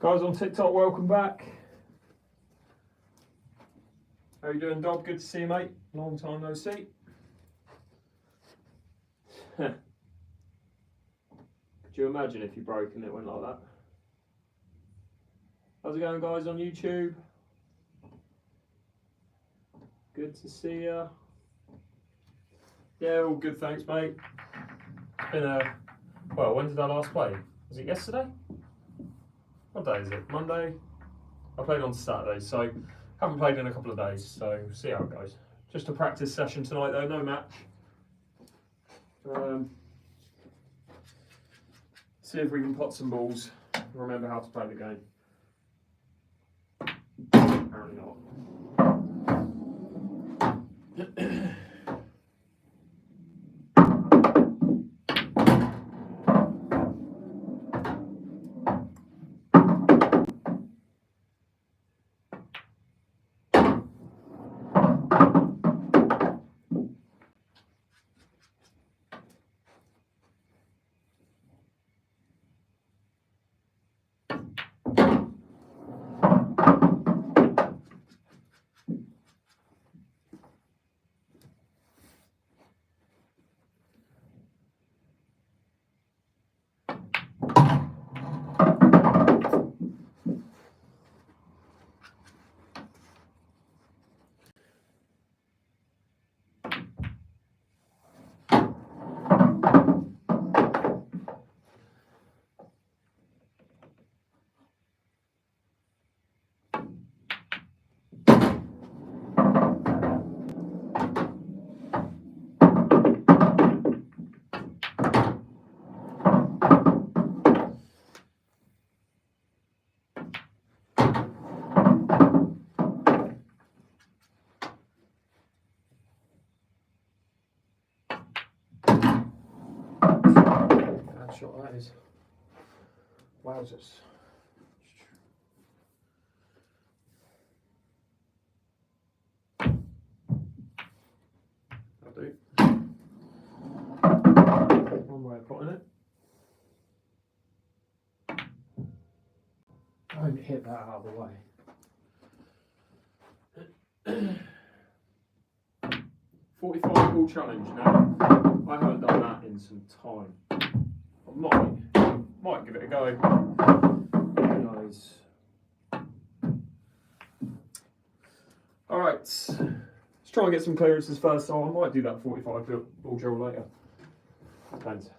Guys on TikTok, welcome back. How you doing, Dob? Good to see you, mate. Long time no see. Could you imagine if you broke and it went like that? How's it going, guys on YouTube? Good to see ya. Yeah, all good, thanks, mate. It's been well, when did I last play? Was it yesterday? What day is it? Monday? I played on Saturday, so haven't played in a couple of days, so see how it goes. Just a practice session tonight though, no match. See if we can pot some balls and remember how to play the game. Apparently not. Shot that is. Wowzers. That'll do. One way of putting it. Don't hit that out of the way. 45 ball challenge now. I haven't done that in some time. Might give it a go. Who knows? Alright, let's try and get some clearances first. So I might do that 45 ball drill later. Depends.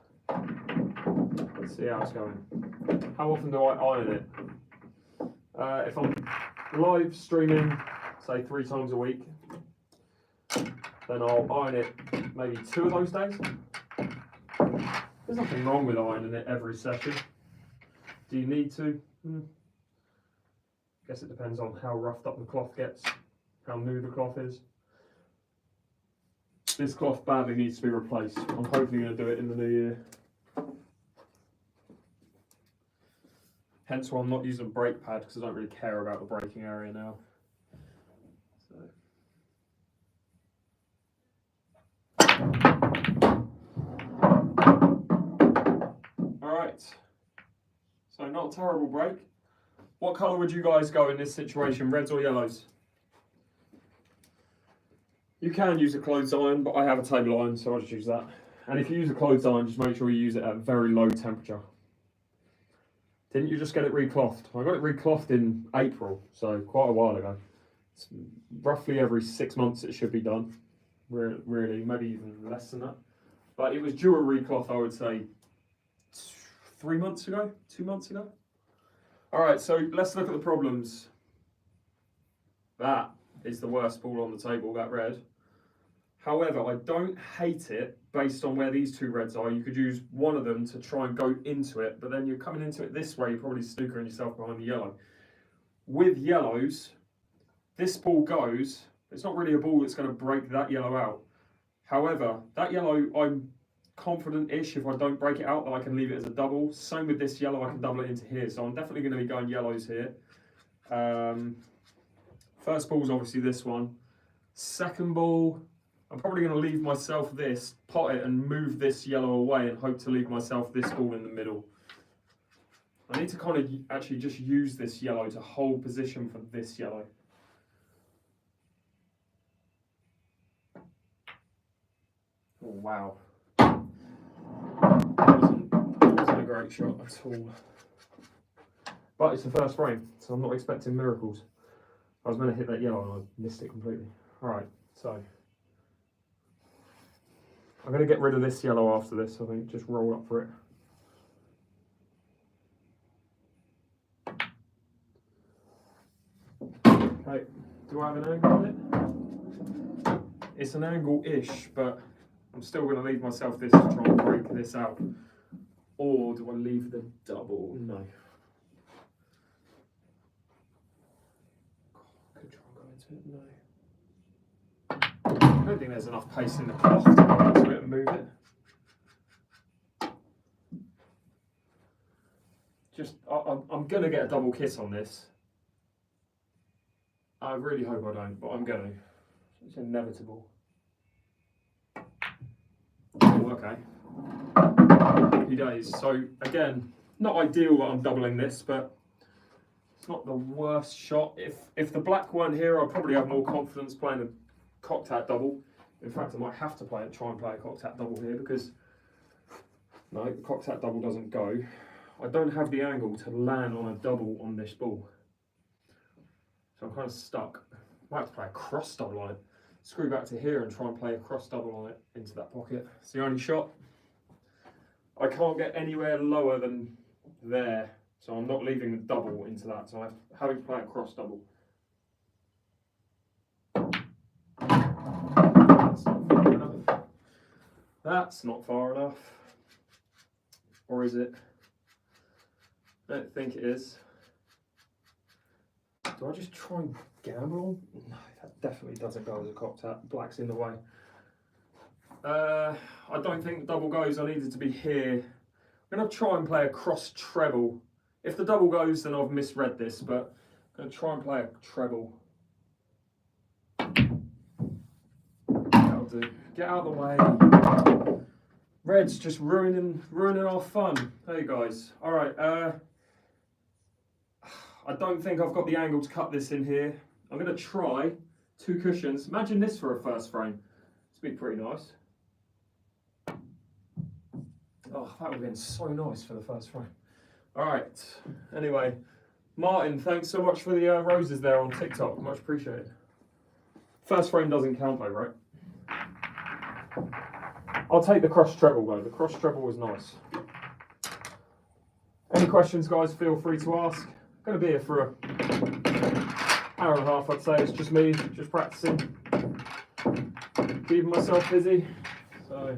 Let's see how it's going. How often do I iron it? If I'm live streaming, say 3 times a week, then I'll iron it maybe 2 of those days. There's nothing wrong with ironing it every session. Do you need to? Guess it depends on how roughed up the cloth gets, how new the cloth is. This cloth badly needs to be replaced. I'm hopefully going to do it in the new year. Hence why I'm not using a brake pad, because I don't really care about the braking area now. So not a terrible break. What colour would you guys go in this situation, reds or yellows? You can use a clothes iron, but I have a table iron, so I'll just use that. And if you use a clothes iron, just make sure you use it at very low temperature. Didn't you just get it reclothed? I got it reclothed in April, so quite a while ago. It's roughly every 6 months it should be done. Really, maybe even less than that. But it was due a recloth, I would say, 3 months ago, 2 months ago. All right, so let's look at the problems. That is the worst ball on the table, that red. However, I don't hate it based on where these 2 reds are. You could use one of them to try and go into it, but then you're coming into it this way, you're probably snookering yourself behind the yellow. With yellows, this ball goes, it's not really a ball that's going to break that yellow out. However, that yellow, I'm confident-ish if I don't break it out that I can leave it as a double. Same with this yellow, I can double it into here. So I'm definitely going to be going yellows here. First ball is obviously this one. Second ball, I'm probably going to leave myself this, pot it and move this yellow away and hope to leave myself this ball in the middle. I need to kind of actually just use this yellow to hold position for this yellow. Oh, wow. That wasn't a great shot at all. But it's the first frame, so I'm not expecting miracles. I was meant to hit that yellow and I missed it completely. Alright, so I'm going to get rid of this yellow after this, I think. Just roll up for it. Okay, do I have an angle on it? It's an angle-ish, but I'm still going to leave myself this to try and break this out. Or do I leave the double? No. Could try and go into it, no. I don't think there's enough pace in the cloth to go into it and move it. Just, I'm going to get a double kiss on this. I really hope I don't, but I'm going to. It's inevitable. Oh, okay. Happy days. So, again, not ideal that I'm doubling this, but it's not the worst shot. If the black weren't here, I'd probably have more confidence playing a cocktail double. In fact, I might have to try and play a cocktail double here because no, the cocktail double doesn't go. I don't have the angle to land on a double on this ball. So I'm kind of stuck. I might have to play a cross double on it. Screw back to here and try and play a cross double on it into that pocket. It's the only shot. I can't get anywhere lower than there, so I'm not leaving the double into that. So I'm having to play a cross double. That's not far enough. That's not far enough. Or is it? I don't think it is. Do I just try and gamble? No, that definitely doesn't go as a cocktail. Black's in the way. I don't think the double goes. I needed to be here. I'm going to try and play a cross treble. If the double goes, then I've misread this, but I'm going to try and play a treble. That'll do. Get out of the way. Red's just ruining our fun. Hey guys. All right. I don't think I've got the angle to cut this in here. I'm going to try 2 cushions. Imagine this for a first frame. It's been pretty nice. Oh, that would have been so nice for the first frame. All right. Anyway, Martin, thanks so much for the roses there on TikTok. Much appreciated. First frame doesn't count though, right? I'll take the cross treble though. The cross treble was nice. Any questions, guys, feel free to ask. I'm going to be here for an hour and a half, I'd say. It's just me, just practicing, keeping myself busy. So,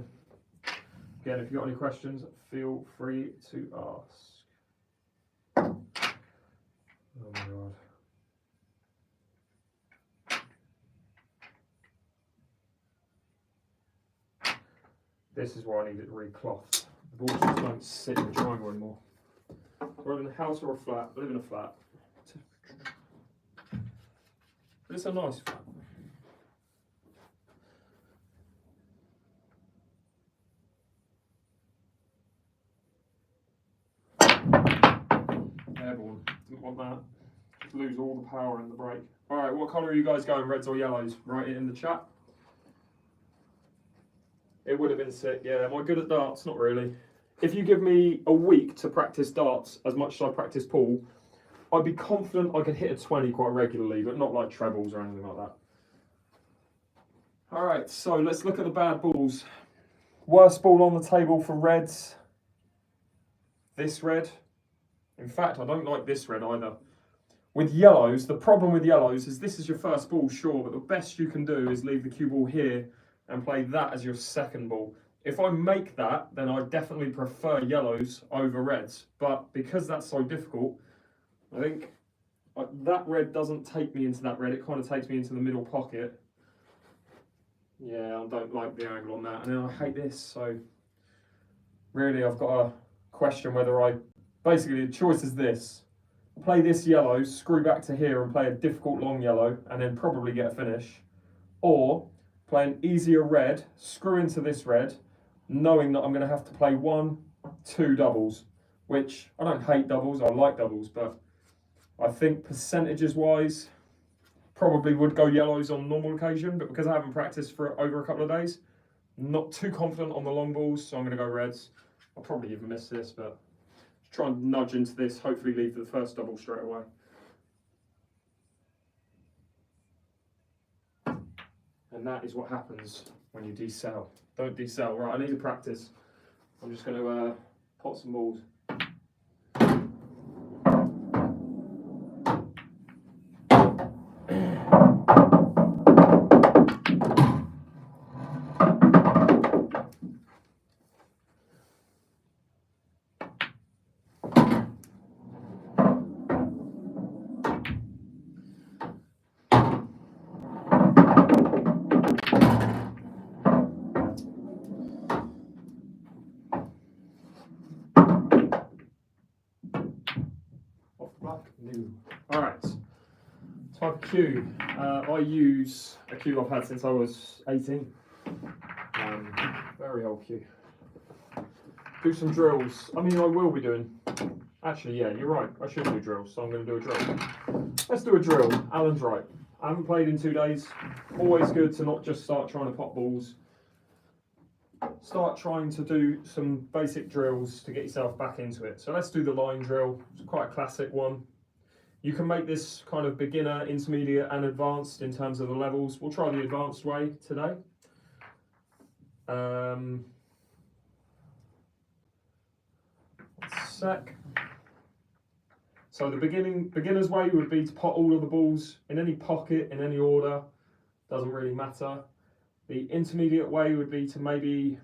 again, if you've got any questions, feel free to ask. Oh my God. This is why I need it reclothed. The balls just don't sit in the triangle anymore. Do I live in a house or a flat? I live in a flat. But it's a nice flat. Airborne. Didn't want that. Just lose all the power in the brake. Alright, what colour are you guys going? Reds or yellows? Write it in the chat. It would have been sick. Yeah, am I good at darts? Not really. If you give me a week to practice darts as much as I practice pool, I'd be confident I could hit a 20 quite regularly, but not like trebles or anything like that. All right, so let's look at the bad balls. Worst ball on the table for reds. This red. In fact, I don't like this red either. With yellows, the problem with yellows is this is your first ball, sure, but the best you can do is leave the cue ball here and play that as your second ball. If I make that, then I definitely prefer yellows over reds. But because that's so difficult, I think that red doesn't take me into that red. It kind of takes me into the middle pocket. Yeah, I don't like the angle on that. And then I hate this. So really, I've got to question whether basically the choice is this. Play this yellow, screw back to here and play a difficult long yellow and then probably get a finish. Or play an easier red, screw into this red, knowing that I'm going to have to play 1, 2 doubles. which I don't hate doubles, I like doubles, but I think percentages wise, probably would go yellows on normal occasion, but because I haven't practiced for over a couple of days, not too confident on the long balls, so I'm going to go reds. I'll probably even miss this, but try and nudge into this, hopefully leave the first double straight away. And that is what happens when you decel. Don't decel. Right, I need to practice. I'm just going to pot some balls. Alright, type of cue. I use a cue I've had since I was 18. Very old cue. Do some drills. I mean, I will be doing. Actually, yeah, you're right. I should do drills, so I'm going to do a drill. Let's do a drill. Alan's right. I haven't played in 2 days. Always good to not just start trying to pop balls. Start trying to do some basic drills to get yourself back into it. So let's do the line drill. It's quite a classic one. You can make this kind of beginner, intermediate and advanced in terms of the levels. We'll try the advanced way today. Sec. So the beginner's way would be to pot all of the balls in any pocket, in any order. Doesn't really matter. The intermediate way would be to maybe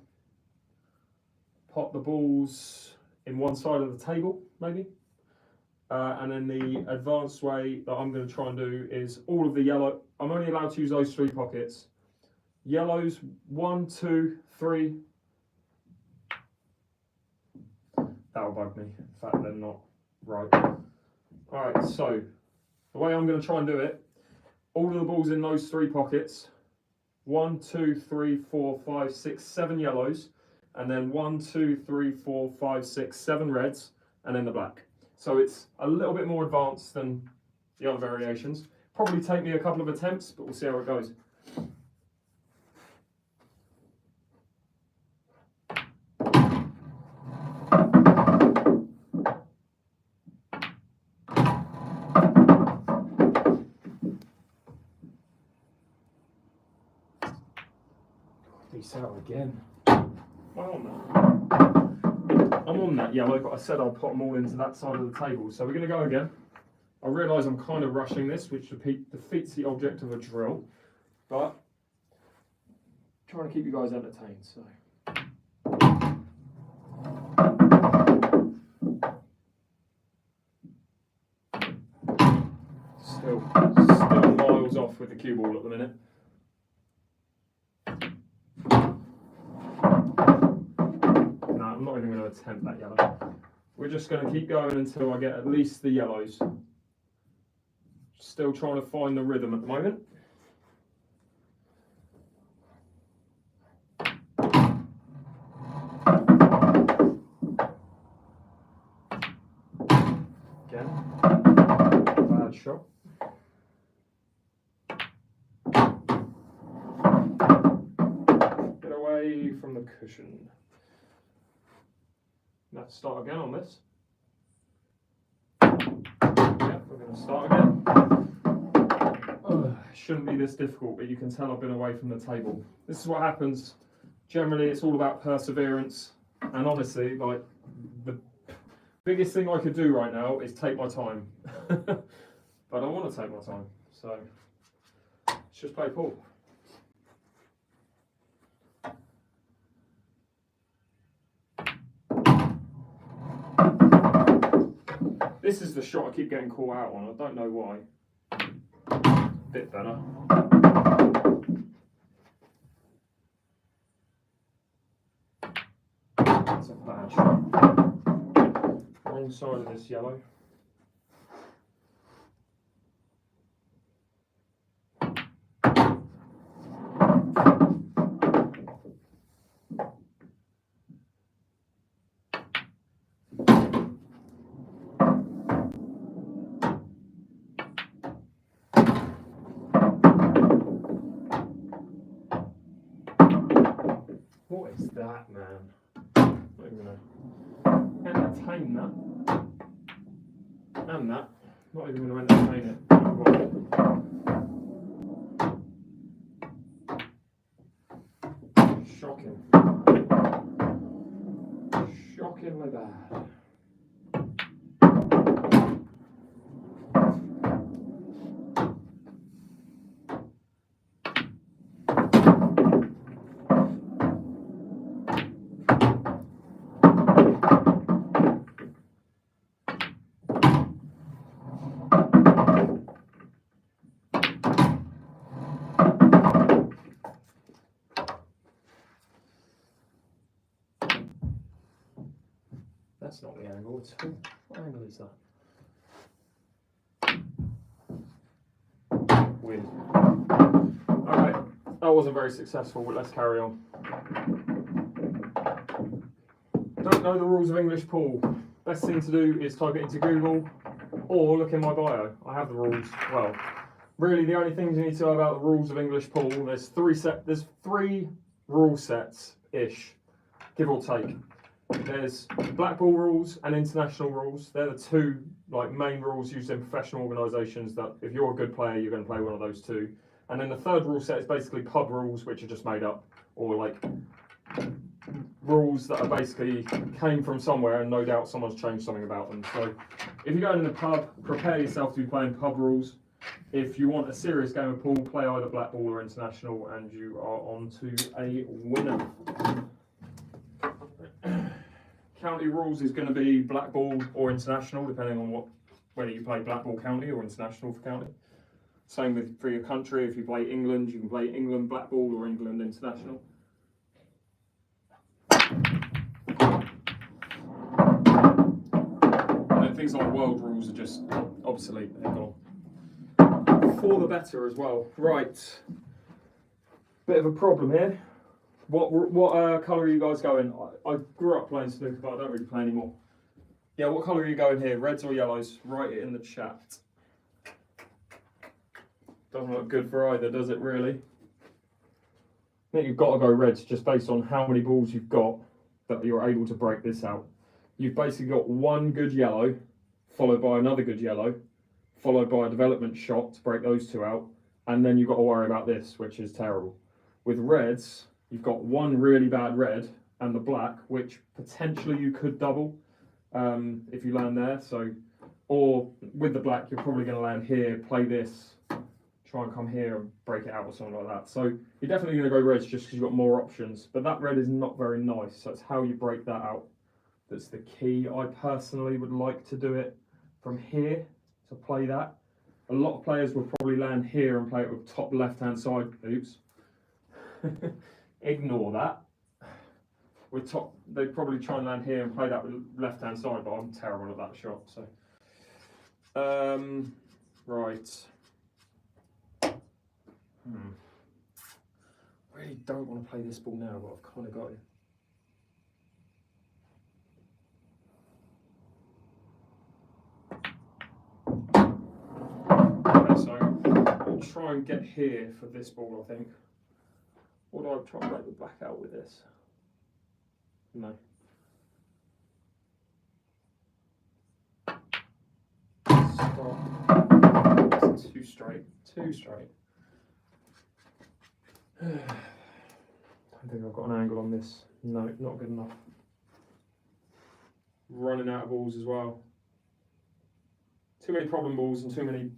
pot the balls in one side of the table, maybe. And then the advanced way that I'm going to try and do is all of the yellow. I'm only allowed to use those 3 pockets. Yellows, 1, 2, 3. That'll bug me. In fact, they're not right. Alright, so the way I'm going to try and do it, all of the balls in those 3 pockets. 1, 2, 3, 4, 5, 6, 7 yellows. And then 1, 2, 3, 4, 5, 6, 7 reds. And then the black. So it's a little bit more advanced than the other variations. Probably take me a couple of attempts, but we'll see how it goes. Decel again. I'm on that yellow, but I said I'd put them all into that side of the table. So we're going to go again. I realise I'm kind of rushing this, which defeats the object of a drill, but trying to keep you guys entertained. So. Still miles off with the cue ball at the minute. I'm not even going to attempt that yellow. We're just going to keep going until I get at least the yellows. Still trying to find the rhythm at the moment. Again, bad shot. Get away from the cushion. Let's start again on this. Yeah, we're going to start again. Shouldn't be this difficult, but you can tell I've been away from the table. This is what happens. Generally, it's all about perseverance. And honestly, like, the biggest thing I could do right now is take my time. But I want to take my time. So, let's just play pool. This is the shot I keep getting caught out on. I don't know why. Bit better. That's a bad shot. Wrong side of this yellow. that, man? Not even gonna entertain that. And that. Not even gonna entertain it. Shocking. Shockingly bad. That's not the angle at all. What angle is that? Weird. Alright, that wasn't very successful, but let's carry on. Don't know the rules of English pool. Best thing to do is type it into Google or look in my bio. I have the rules. Well, really the only things you need to know about the rules of English pool, there's three rule sets-ish, give or take. There's black ball rules and international rules. They're the two main rules used in professional organisations that if you're a good player, you're going to play one of those two. And then the third rule set is basically pub rules, which are just made up, or rules that are basically came from somewhere and no doubt someone's changed something about them. So if you're going in the pub, prepare yourself to be playing pub rules. If you want a serious game of pool, play either black ball or international and you are on to a winner. County rules is going to be black ball or international, depending on whether you play black ball county or international for county. Same for your country. If you play England, you can play England black ball or England international. And then things like world rules are just obsolete. They're gone. For the better as well. Right. Bit of a problem here. What colour are you guys going? I grew up playing snooker, but I don't really play anymore. Yeah, what colour are you going here? Reds or yellows? Write it in the chat. Doesn't look good for either, does it really? I think you've got to go reds just based on how many balls you've got that you're able to break this out. You've basically got one good yellow, followed by another good yellow, followed by a development shot to break those two out, and then you've got to worry about this, which is terrible. With reds, you've got one really bad red and the black, which potentially you could double if you land there. So, or with the black, you're probably going to land here, play this, try and come here and break it out or something like that. So you're definitely going to go reds just because you've got more options. But that red is not very nice, so it's how you break that out that's the key. I personally would like to do it from here to play that. A lot of players will probably land here and play it with top left-hand side. Oops. Ignore that. With top, they'd probably try and land here and play that with left-hand side, but I'm terrible at that shot. So, right. Really don't want to play this ball now, but I've kind of got it. Okay, so I'll try and get here for this ball, I think. Or do I try and break the black out with this? No. Stop. Too straight. Too straight. I don't think I've got an angle on this. No, not good enough. Running out of balls as well. Too many problem balls and too many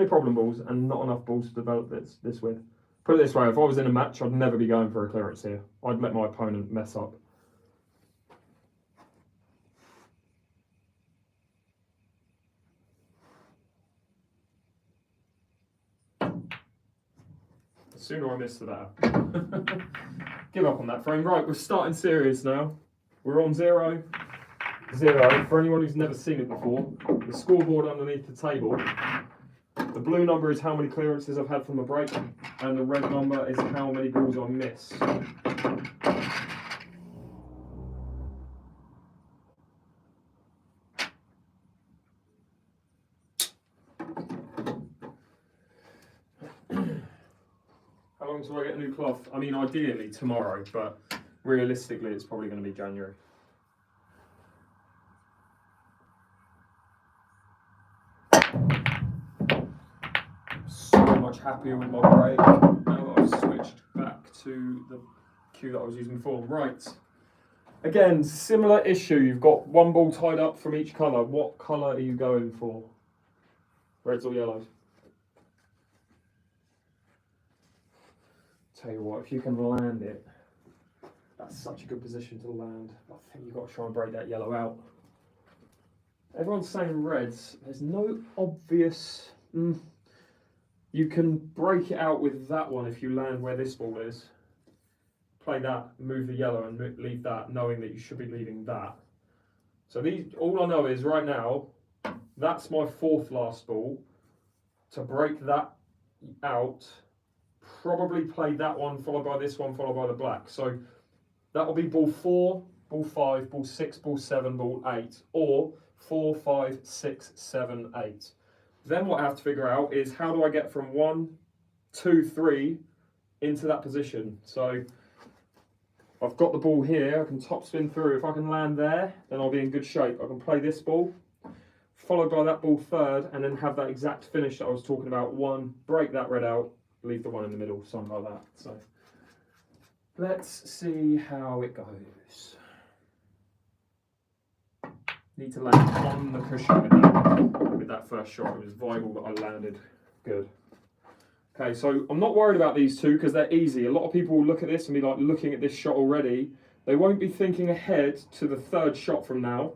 problem balls and not enough balls to develop this with. Put it this way, if I was in a match, I'd never be going for a clearance here. I'd let my opponent mess up. The sooner I miss, the better. Give up on that frame. Right, we're starting serious now. We're on 0-0. For anyone who's never seen it before, the scoreboard underneath the table. The blue number is how many clearances I've had from the break, and the red number is how many balls I miss. How long till I get a new cloth? I mean, ideally tomorrow, but realistically, it's probably going to be January. So much happier with my brake now that I've switched back to the cue that I was using before. Right. Again, similar issue. You've got one ball tied up from each colour. What colour are you going for? Reds or yellows? Tell you what, if you can land it, that's such a good position to land. I think you've got to try and break that yellow out. Everyone's saying reds. There's no obvious... You can break it out with that one if you land where this ball is. Play that, move the yellow and leave that, knowing that you should be leaving that. So these, all I know is right now, that's my fourth last ball. To break that out, probably play that one, followed by this one, followed by the black. So that will be ball 4, ball 5, ball 6, ball 7, ball 8, or 4, 5, 6, 7, 8. Then what I have to figure out is how do I get from 1, 2, 3 into that position. So I've got the ball here, I can top spin through. If I can land there, then I'll be in good shape. I can play this ball, followed by that ball third, and then have that exact finish that I was talking about. 1, break that red out, leave the one in the middle, something like that. So let's see how it goes. Need to land on the cushion with that first shot. It was vital that I landed good. Okay, so I'm not worried about these two because they're easy. A lot of people will look at this and be like looking at this shot already. They won't be thinking ahead to the third shot from now.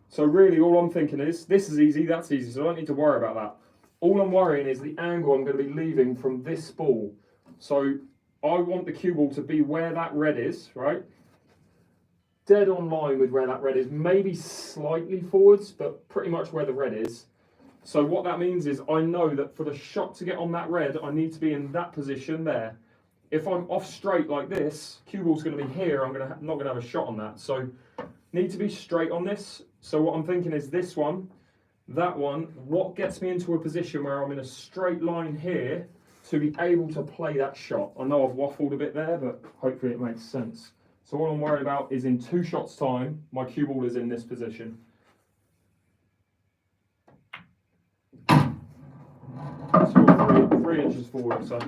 So really all I'm thinking is, this is easy, that's easy, so I don't need to worry about that. All I'm worrying is the angle I'm going to be leaving from this ball. So I want the cue ball to be where that red is, right? Dead on line with where that red is, maybe slightly forwards, but pretty much where the red is. So what that means is I know that for the shot to get on that red, I need to be in that position there. If I'm off straight like this, cue ball's going to be here, I'm not going to have a shot on that. So need to be straight on this. So what I'm thinking is this one, that one, what gets me into a position where I'm in a straight line here to be able to play that shot. I know I've waffled a bit there, but hopefully it makes sense. So all I'm worried about is in 2 shots time, my cue ball is in this position. 2 or 3 inches forward, so.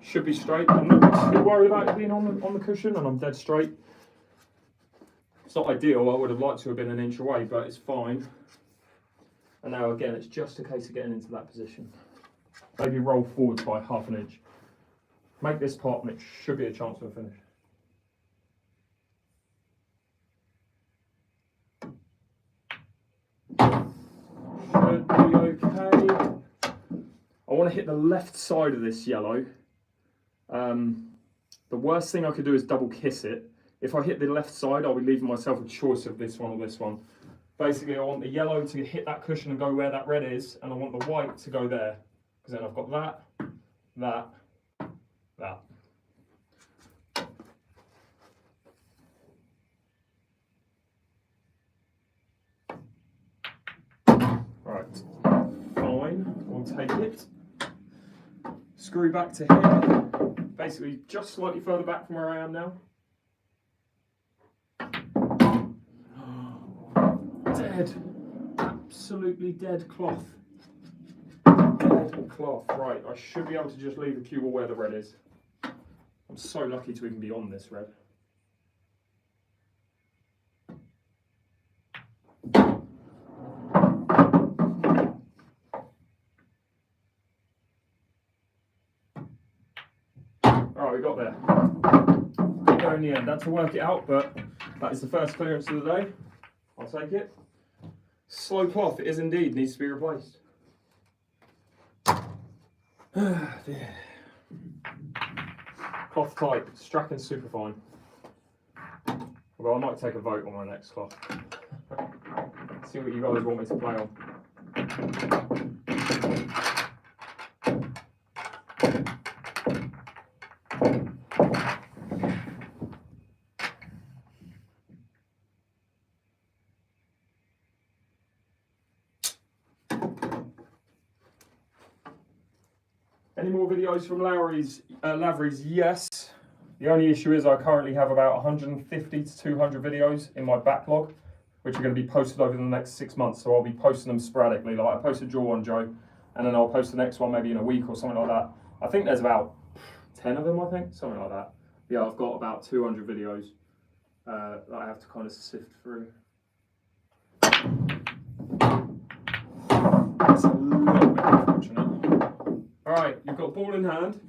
Should be straight. I'm not too worried about it being on the cushion, and I'm dead straight. It's not ideal. I would have liked to have been an inch away, but it's fine. And now again, it's just a case of getting into that position. Maybe roll forwards by ½ an inch. Make this pot, and it should be a chance for a finish. Should be okay. I want to hit the left side of this yellow. The worst thing I could do is double kiss it. If I hit the left side, I'll be leaving myself a choice of this one or this one. Basically, I want the yellow to hit that cushion and go where that red is, and I want the white to go there. Because then I've got that. Right, fine, we'll take it. Screw back to here, basically just slightly further back from where I am now. Dead, absolutely dead cloth. Dead cloth, right, I should be able to just leave the cue ball where the red is. I'm so lucky to even be on this red. Alright, we got there. Got there in the end. Had to work it out, but that is the first clearance of the day. I'll take it. Slow cloth, it is indeed, needs to be replaced. Cloth type, Strachan Superfine. Well, I might take a vote on my next cloth. See what you guys want me to play on. videos from Lavery's? Yes. The only issue is I currently have about 150 to 200 videos in my backlog, which are going to be posted over the next 6 months. So I'll be posting them sporadically. Like I posted your one, Joe, and then I'll post the next one maybe in a week or something like that. I think there's about 10 of them, I think, something like that. Yeah, I've got about 200 videos that I have to kind of sift through. That's a little bit unfortunate. Alright, you've got ball in hand.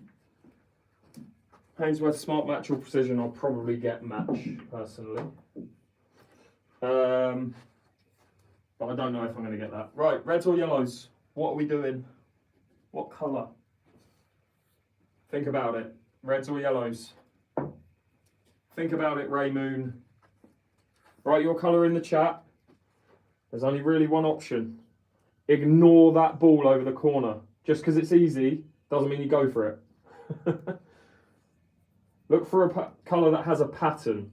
Hainsworth Smart Match or Precision, I'll probably get match, personally. But I don't know if I'm going to get that. Right, reds or yellows? What are we doing? What colour? Think about it. Reds or yellows? Think about it, Ray Moon. Write your colour in the chat. There's only really one option. Ignore that ball over the corner. Just because it's easy doesn't mean you go for it. Look for a colour that has a pattern.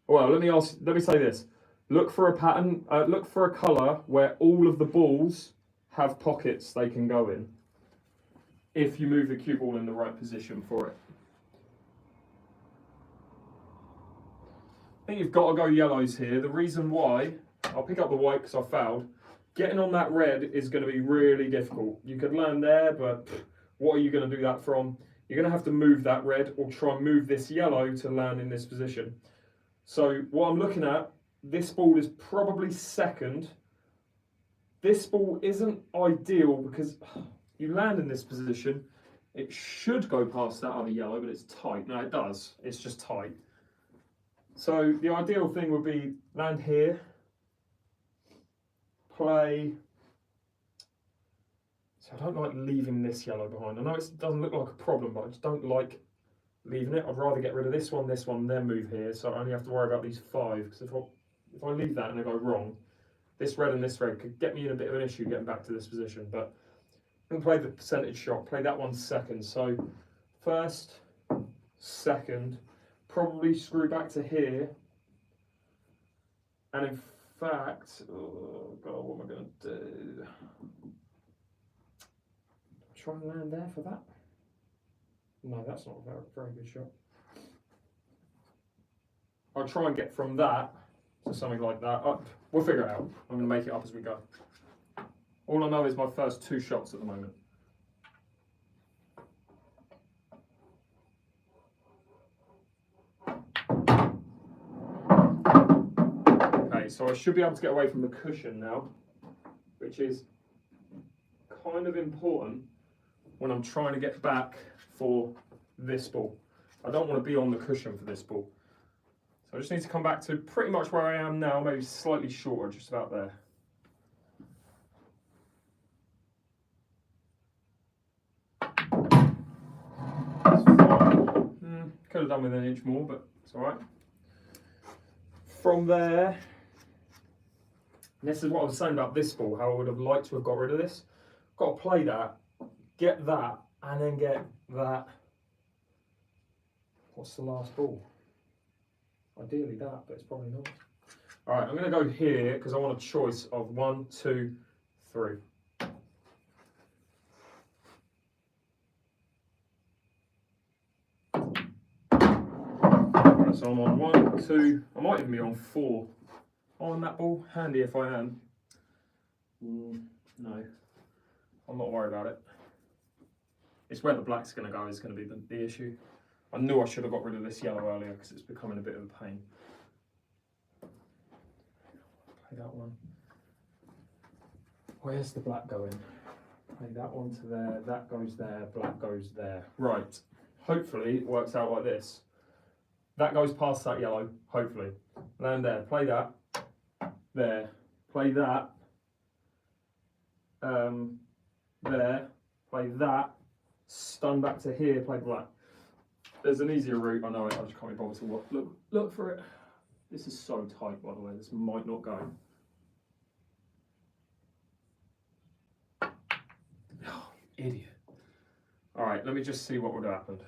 Well, let me say this. Look for a pattern. Look for a colour where all of the balls have pockets they can go in. If you move the cue ball in the right position for it. I think you've got to go yellows here. The reason why, I'll pick up the white because I fouled. Getting on that red is going to be really difficult. You could land there, but what are you going to do that from? You're going to have to move that red or try and move this yellow to land in this position. So what I'm looking at, this ball is probably second. This ball isn't ideal because you land in this position. It should go past that other yellow, but it's tight. No, it does. It's just tight. So the ideal thing would be land here, play. So I don't like leaving this yellow behind. I know it doesn't look like a problem, but I just don't like leaving it. I'd rather get rid of this one, then move here. So I only have to worry about these 5. Because if I leave that and I go wrong, this red and this red could get me in a bit of an issue getting back to this position. But I'm going to play the percentage shot, play that one second. So first, second, probably screw back to here. And in fact, oh God, what am I going to do? Try and land there for that. No, that's not a very good shot. I'll try and get from that to something like that. We'll figure it out. I'm going to make it up as we go. All I know is my first 2 shots at the moment. Okay, so I should be able to get away from the cushion now, which is kind of important when I'm trying to get back for this ball. I don't want to be on the cushion for this ball. So I just need to come back to pretty much where I am now, maybe slightly shorter, just about there. Could have done with an inch more, but it's all right. From there, this is what I was saying about this ball, how I would have liked to have got rid of this. Got to play that, get that, and then get that. What's the last ball? Ideally that, but it's probably not. All right, I'm going to go here because I want a choice of 1, 2, 3. Right, so I'm on 1, 2, I might even be on 4. On that ball, handy if I am. No, I'm not worried about it. It's where the black's going to go is going to be the issue. I knew I should have got rid of this yellow earlier because it's becoming a bit of a pain. Play that one. Where's the black going? Play that one to there, that goes there, black goes there. Right, hopefully it works out like this. That goes past that yellow, hopefully. Land there, play that, there, play that, there, play that, stun back to here, play black. There's an easier route, I know it, I just can't be bothered to look for it. This is so tight, by the way, this might not go. Oh, idiot. All right, let me just see what would have happened.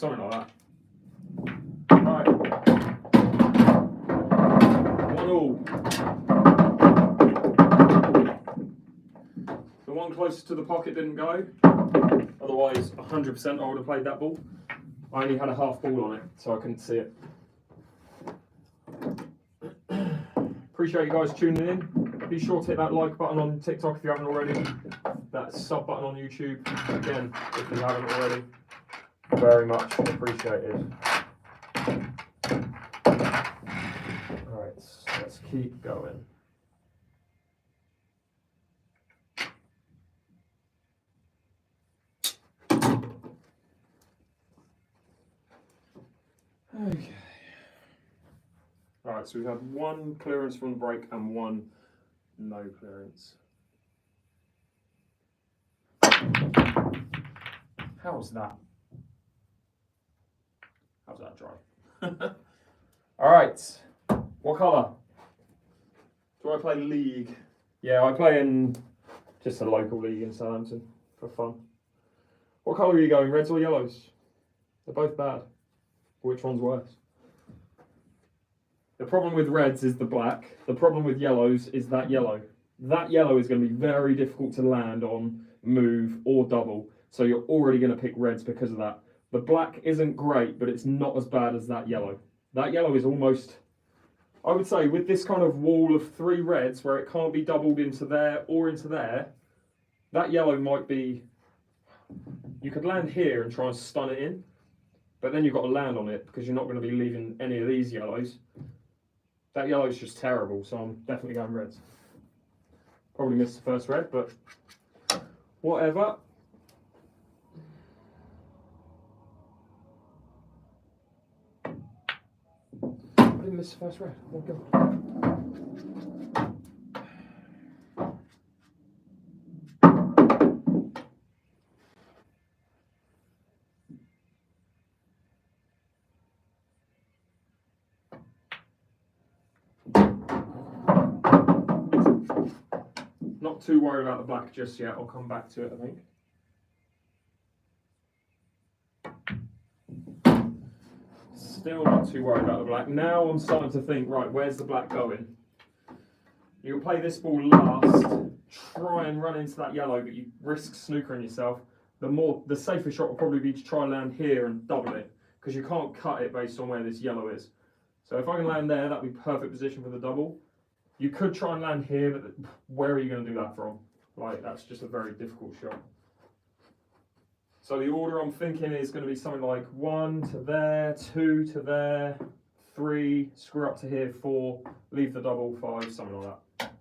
something like that. Right. 1-1. The one closest to the pocket didn't go. Otherwise, 100% I would have played that ball. I only had a half ball on it, so I couldn't see it. Appreciate you guys tuning in. Be sure to hit that like button on TikTok if you haven't already. That sub button on YouTube, again, if you haven't already. Very much appreciated. Alright, so let's keep going. Okay. Alright, so we've had one clearance from the break and one no clearance. How's that? How's that dry? Alright, what colour? Do I play league? Yeah, I play in just a local league in Southampton for fun. What colour are you going, reds or yellows? They're both bad. Which one's worse? The problem with reds is the black. The problem with yellows is that yellow. That yellow is going to be very difficult to land on, move, or double. So you're already going to pick reds because of that. The black isn't great, but it's not as bad as that yellow. That yellow is almost, I would say, with this kind of wall of 3 reds where it can't be doubled into there or into there, that yellow might be, you could land here and try and stun it in, but then you've got to land on it because you're not going to be leaving any of these yellows. That yellow is just terrible, so I'm definitely going reds. Probably missed the first red, but whatever. I didn't miss the first red. Oh my God. Not too worried about the black just yet. I'll come back to it, I think. Still not too worried about the black. Now I'm starting to think, right, where's the black going? You'll play this ball last, try and run into that yellow, but you risk snookering yourself. The safer shot will probably be to try and land here and double it, because you can't cut it based on where this yellow is. So if I can land there, that'd be perfect position for the double. You could try and land here, but where are you going to do that from? Like, that's just a very difficult shot. So the order I'm thinking is going to be something like 1 to there, 2 to there, 3, screw up to here, 4, leave the double, 5, something like that.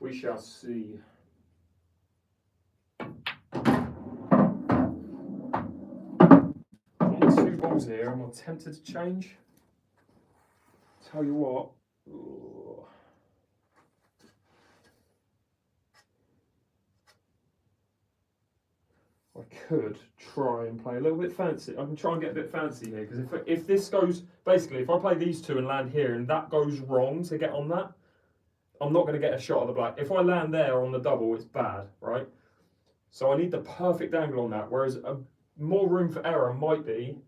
We shall see. On 2 balls here, I'm tempted to change. Tell you what. Ooh. I could try and play a little bit fancy. I can try and get a bit fancy here, because if this goes, basically, if I play these 2 and land here and that goes wrong to get on that, I'm not going to get a shot at the black. If I land there on the double, it's bad, right? So I need the perfect angle on that, whereas more room for error might be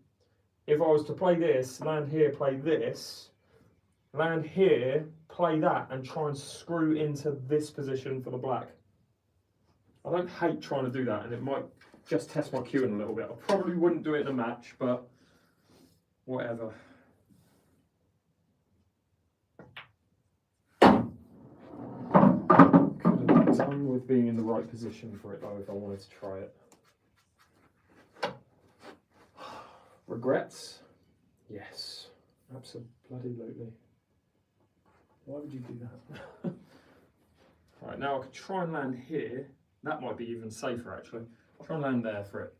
if I was to play this, land here, play this, land here, play that, and try and screw into this position for the black. I don't hate trying to do that, and it might just test my cueing a little bit. I probably wouldn't do it in a match, but whatever. Could have done with being in the right position for it though if I wanted to try it. Regrets? Yes, absolutely. Why would you do that? Right, now I could try and land here. That might be even safer actually. I'll try and land there for it.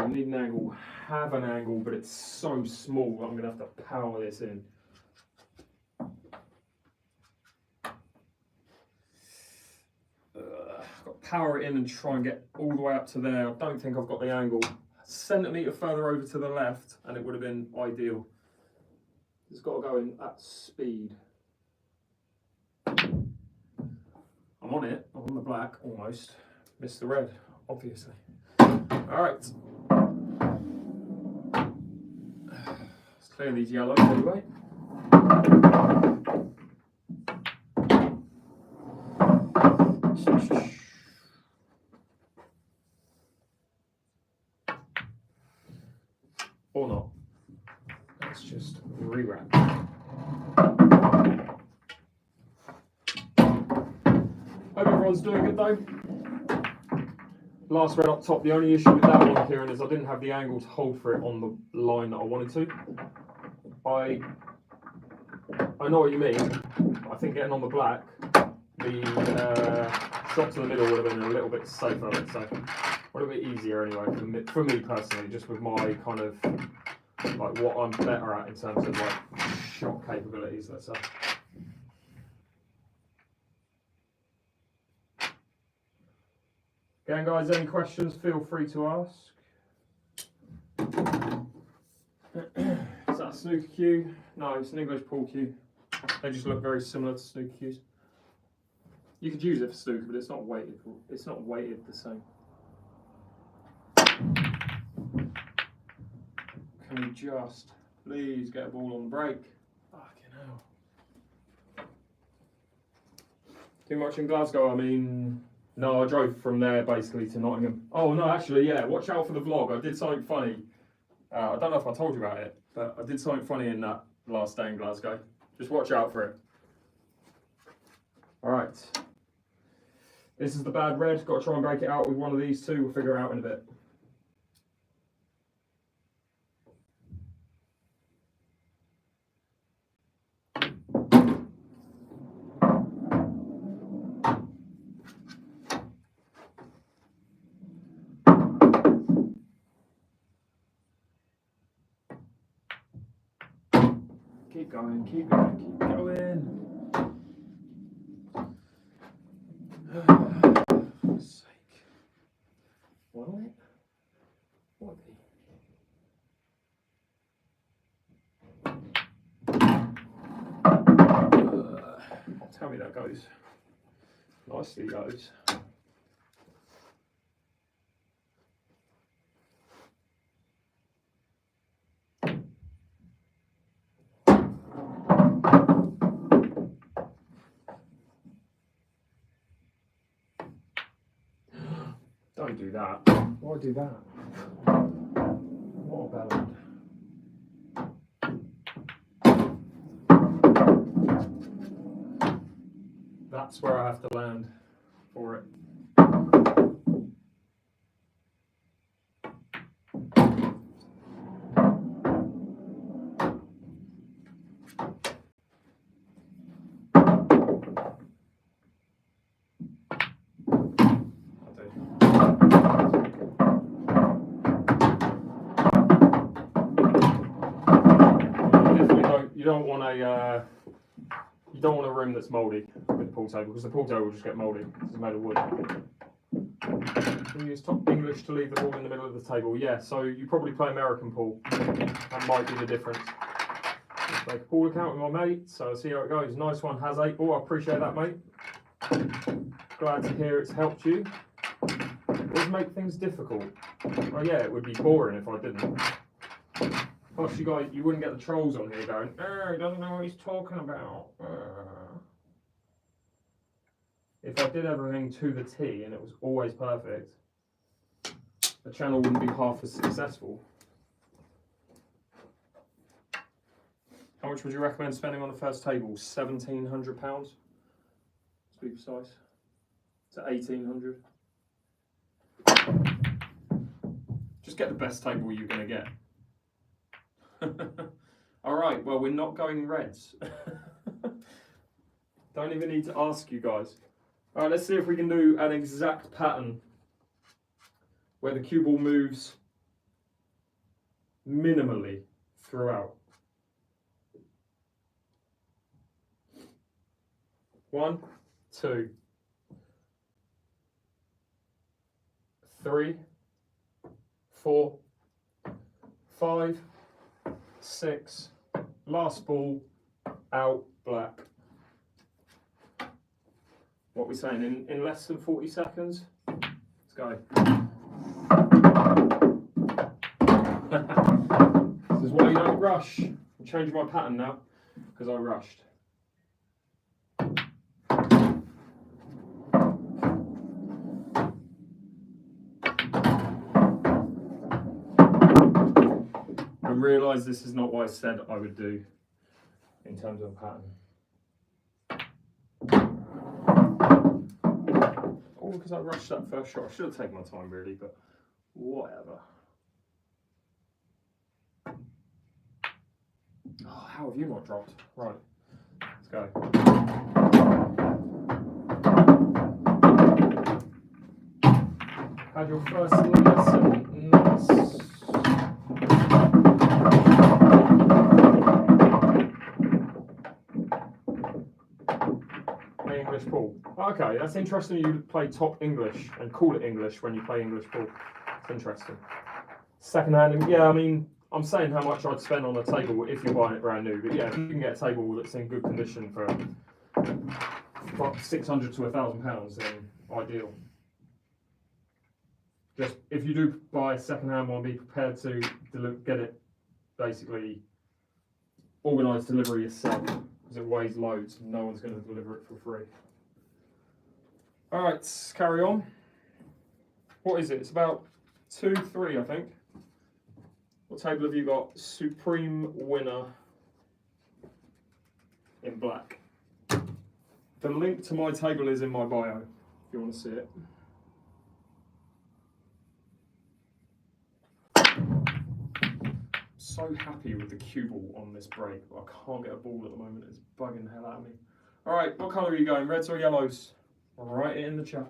Need an angle. Have an angle, but it's so small I'm going to have to power this in. I've got to power it in and try and get all the way up to there. I don't think I've got the angle. A centimetre further over to the left and it would have been ideal. It's got to go in at speed. I'm on it. I'm on the black, almost. Missed the red, obviously. Alright. Let's clear these yellows anyway. Or not. Let's just rewrap. Hope everyone's doing good though. Last red up top, the only issue with that one, Kieran, is I didn't have the angle to hold for it on the line that I wanted to. I know what you mean. I think getting on the black, the shot to the middle would have been a little bit safer, let's say. A little bit easier anyway, for me personally, just with my kind of, like what I'm better at in terms of like shot capabilities, let's say. Again, guys, any questions, feel free to ask. Is that a snooker cue? No, it's an English pool cue. They just look very similar to snooker cues. You could use it for snooker, but it's not weighted. It's not weighted the same. Can we just please get a ball on the break? Fucking hell. Too much in Glasgow, I mean. No, I drove from there basically to Nottingham. Oh no, actually, yeah, watch out for the vlog. I did something funny. I don't know if I told you about it, but I did something funny in that last day in Glasgow. Just watch out for it. Alright. This is the bad red. Got to try and break it out with one of these two. We'll figure it out in a bit. Keep going, keep going, keep going. For fuck's sake. What? What? Tell me that goes. Nicely goes. Don't do that. Why do that? What a bellend. That's where I have to land for it. You don't want a room that's mouldy with the pool table, because the pool table will just get mouldy because it's made of wood. Can you use top English to leave the ball in the middle of the table? Yeah, so you probably play American pool. That might be the difference. Let's make a pool account with my mate, so see how it goes. Nice one, has 8. Oh, I appreciate that, mate. Glad to hear it's helped you. It does make things difficult. Oh yeah, it would be boring if I didn't. Plus, you wouldn't get the trolls on here going, he doesn't know what he's talking about. If I did everything to the T and it was always perfect, the channel wouldn't be half as successful. How much would you recommend spending on the first table? £1,700, to be precise. To 1,800. Just get the best table you're going to get. Alright, well, we're not going reds. Don't even need to ask you guys. Alright, let's see if we can do an exact pattern where the cue ball moves minimally throughout. 1, 2, 3, 4, 5, 6, last ball, out, black. what are we saying, in less than 40 seconds? Let's go. This is why you don't rush. I'm changing my pattern now because I rushed. I realise this is not what I said I would do in terms of a pattern. All because I rushed that first shot. I should have taken my time really, but whatever. Oh, how have you not dropped? Right, let's go. Had your first lesson. Nice. Play English pool. Okay, that's interesting. You play top English and call it English when you play English pool. It's interesting. Second hand, yeah, I mean, I'm saying how much I'd spend on a table if you're buying it brand new, but yeah, if you can get a table that's in good condition for about £600 to £1,000, then ideal. Just if you do buy a second-hand one, be prepared to get it basically organised delivery yourself, because it weighs loads and no one's going to deliver it for free. All right, let's carry on. What is it? It's about 2-3, I think. What table have you got? Supreme Winner in black. The link to my table is in my bio, if you want to see it. So happy with the cue ball on this break, but I can't get a ball at the moment. It's bugging the hell out of me. All right, what colour are you going? Reds or yellows? Write it in the chat.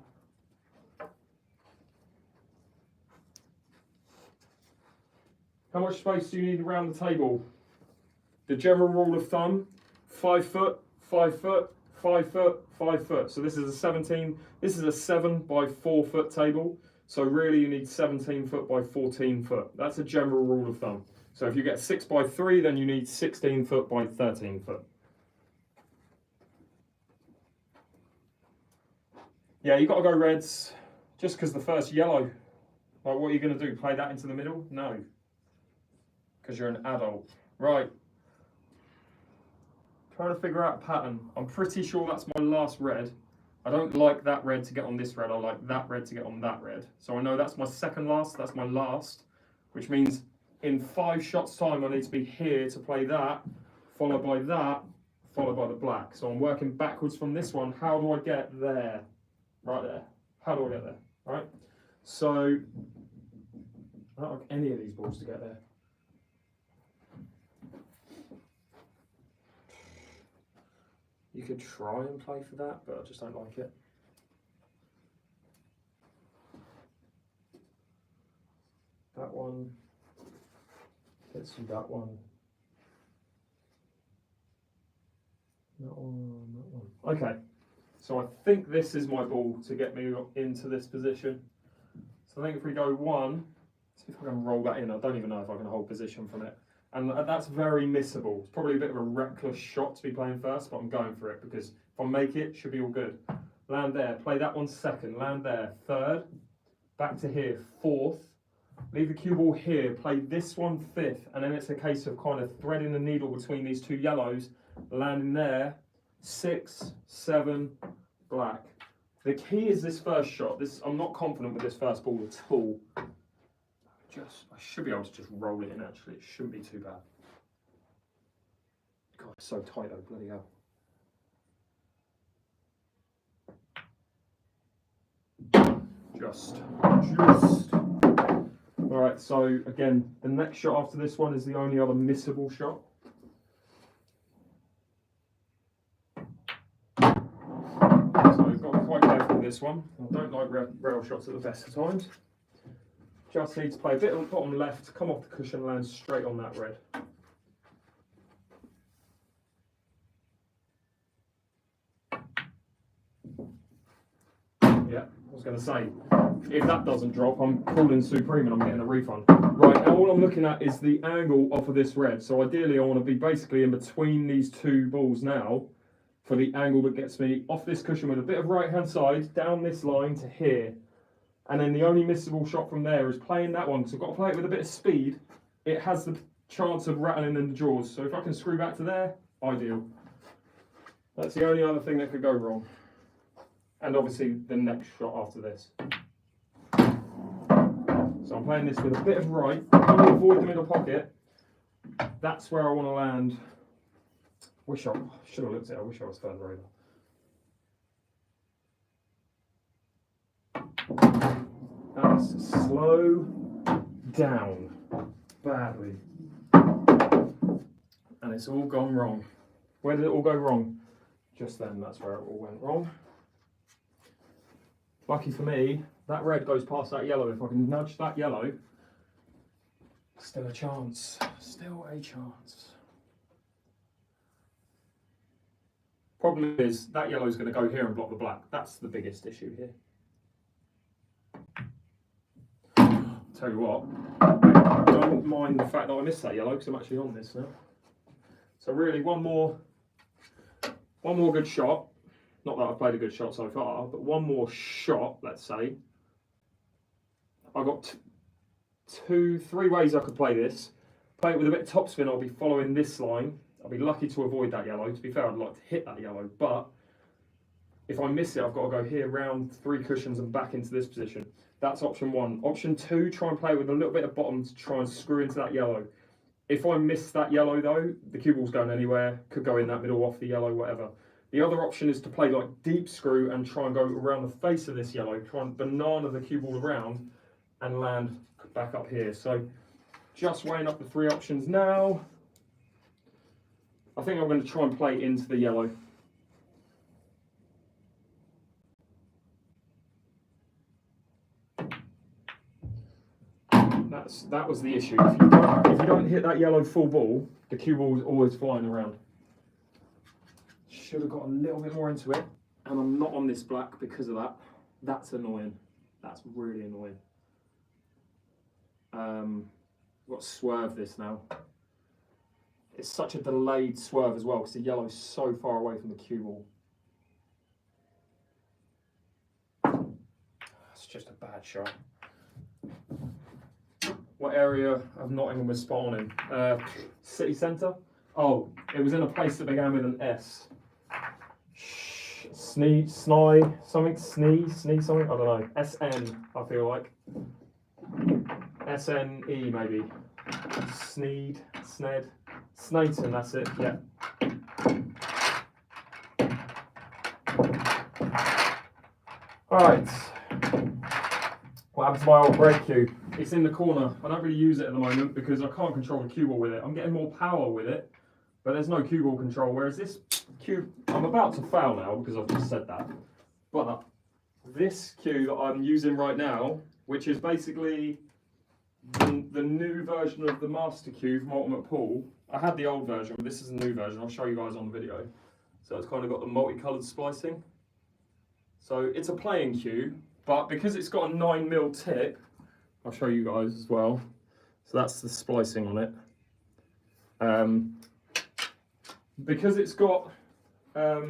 How much space do you need around the table? The general rule of thumb, 5 foot, 5 foot, 5 foot, 5 foot. So this is a 7 by 4 foot table. So really you need 17 foot by 14 foot. That's a general rule of thumb. So if you get 6 by 3, then you need 16 foot by 13 foot. Yeah, you got to go reds just because the first yellow. Like, what are you going to do? Play that into the middle? No. Because you're an adult. Right. Trying to figure out a pattern. I'm pretty sure that's my last red. I don't like that red to get on this red. I like that red to get on that red. So I know that's my second last. That's my last. Which means in 5 shots time I need to be here to play that. Followed by that. Followed by the black. So I'm working backwards from this one. How do I get there? Right there. How do I get there? Right. So I don't like any of these balls to get there. You could try and play for that, but I just don't like it. That one. Gets you that one. That one, that one. Okay. So I think this is my ball to get me into this position. So I think if we go 1, see if I can roll that in. I don't even know if I can hold position from it. And that's very missable. It's probably a bit of a reckless shot to be playing first, but I'm going for it because if I make it, it should be all good. Land there, play that one second, land there, 3rd, back to here, 4th, leave the cue ball here, play this one 5th, and then it's a case of kind of threading the needle between these 2 yellows, landing there, 6, 7, black. The key is this first shot. I'm not confident with this first ball at all. I should be able to just roll it in actually. It shouldn't be too bad. God, it's so tight though, bloody hell. Just. Alright, so again, the next shot after this one is the only other missable shot. So we've got to be quite careful with this one. I don't like rail shots at the best of times. Just need to play a bit on the bottom left, come off the cushion, land straight on that red. Yeah, I was going to say, if that doesn't drop, I'm calling Supreme and I'm getting a refund. Right, now all I'm looking at is the angle off of this red. So ideally I want to be basically in between these 2 balls now for the angle that gets me off this cushion with a bit of right-hand side, down this line to here. And then the only missable shot from there is playing that one. So I've got to play it with a bit of speed. It has the chance of rattling in the jaws. So if I can screw back to there, ideal. That's the only other thing that could go wrong. And obviously the next shot after this. So I'm playing this with a bit of right. I want to avoid the middle pocket. That's where I want to land. Wish I should have looked at it. I wish I was further over. That's slow down badly. And it's all gone wrong. Where did it all go wrong? Just then, that's where it all went wrong. Lucky for me, that red goes past that yellow. If I can nudge that yellow, still a chance. Still a chance. Problem is, that yellow is going to go here and block the black. That's the biggest issue here. Tell you what, I don't mind the fact that I missed that yellow because I'm actually on this now. So really, one more good shot. Not that I've played a good shot so far, but one more shot, let's say. I've got three ways I could play this. Play it with a bit of topspin, I'll be following this line. I'll be lucky to avoid that yellow. To be fair, I'd like to hit that yellow, but if I miss it, I've got to go here, round 3 cushions and back into this position. That's option 1. Option 2, try and play with a little bit of bottom to try and screw into that yellow. If I miss that yellow though, the cue ball's going anywhere, could go in that middle, off the yellow, whatever. The other option is to play like deep screw and try and go around the face of this yellow, try and banana the cue ball around and land back up here. So just weighing up the 3 options now. I think I'm going to try and play into the yellow. That was the issue. If you don't hit that yellow full ball, the cue ball is always flying around. Should have got a little bit more into it, and I'm not on this black because of that. That's annoying. That's really annoying. I've got to swerve this now. It's such a delayed swerve as well because the yellow is so far away from the cue ball. It's just a bad shot. What area of Nottingham was spawned in? City centre? Oh, it was in a place that began with an S. Snee something? I don't know. SN, I feel like. SNE maybe. Snayton, that's it, yeah. Alright. What happened to my old brake cue? It's in the corner. I don't really use it at the moment because I can't control the cue ball with it. I'm getting more power with it, but there's no cue ball control. Whereas this cue, I'm about to fail now because I've just said that. But this cue that I'm using right now, which is basically the new version of the master cue from Ultimate Pool. I had the old version, but this is a new version. I'll show you guys on the video. So it's kind of got the multicolored splicing. So it's a playing cue, but because it's got a 9mm tip, I'll show you guys as well. So that's the splicing on it. Because it's got a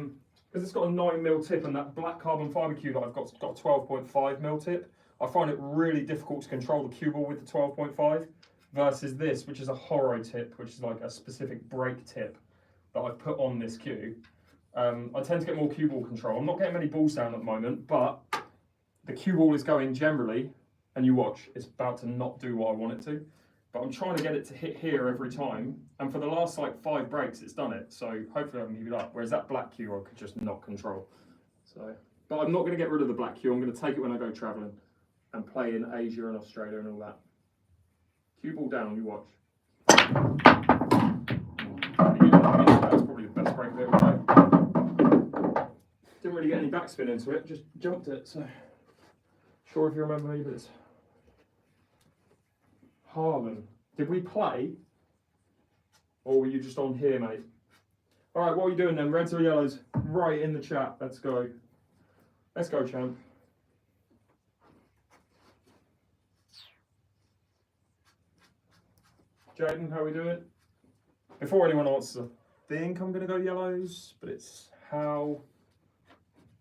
9mm tip and that black carbon fibre cue that I've got a 12.5mm tip, I find it really difficult to control the cue ball with the 12.5 versus this, which is a horo tip, which is like a specific brake tip that I've put on this cue. I tend to get more cue ball control. I'm not getting many balls down at the moment, but the cue ball is going generally, and you watch, it's about to not do what I want it to. But I'm trying to get it to hit here every time, and for the last like 5 breaks, it's done it. So hopefully I can keep it up. Whereas that black cue, I could just not control. So, but I'm not going to get rid of the black cue. I'm going to take it when I go travelling and play in Asia and Australia and all that. Cue ball down, you watch. That's probably the best break bit of the day. Didn't really get any backspin into it, just jumped it. So, sure if you remember me, but it's Harlan. Did we play? Or were you just on here, mate? Alright, what are you doing then? Reds or yellows? Right in the chat. Let's go. Let's go, champ. Jaden, how are we doing? Before anyone answers, I think I'm going to go yellows, but it's How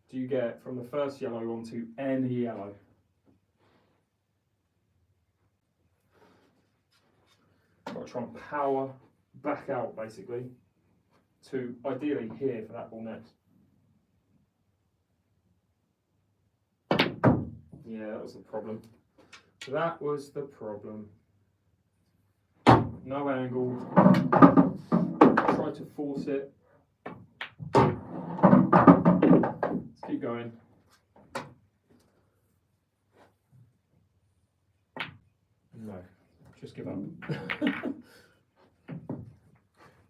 do you get from the first yellow onto any yellow? Got to try and power back out basically to ideally here for that ball next. Yeah, that was the problem. That was the problem. No angle. Try to force it. Let's keep going. No, just give up.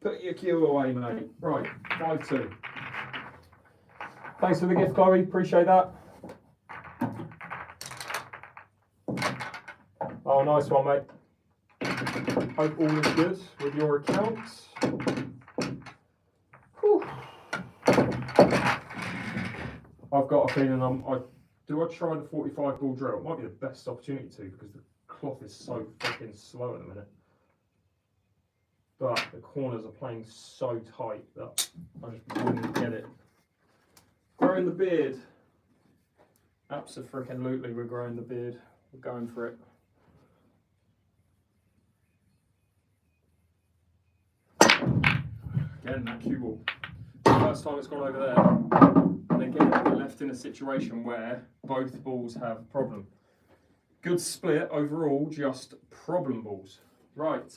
Put your cue away, mate. Right, 5-2. Thanks for the gift, Chloe. Appreciate that. Oh, nice one, mate. Hope all is good with your accounts. Whew. I've got a feeling do I try the 45 ball drill? It might be the best opportunity to because the cloth is so fucking slow at the minute. But the corners are playing so tight that I just wouldn't get it. Growing the beard. Abso-freaking-lutely, we're growing the beard. We're going for it. Again, that cue ball. First time it's gone over there. And again, we're left in a situation where both balls have a problem. Good split overall, just problem balls. Right.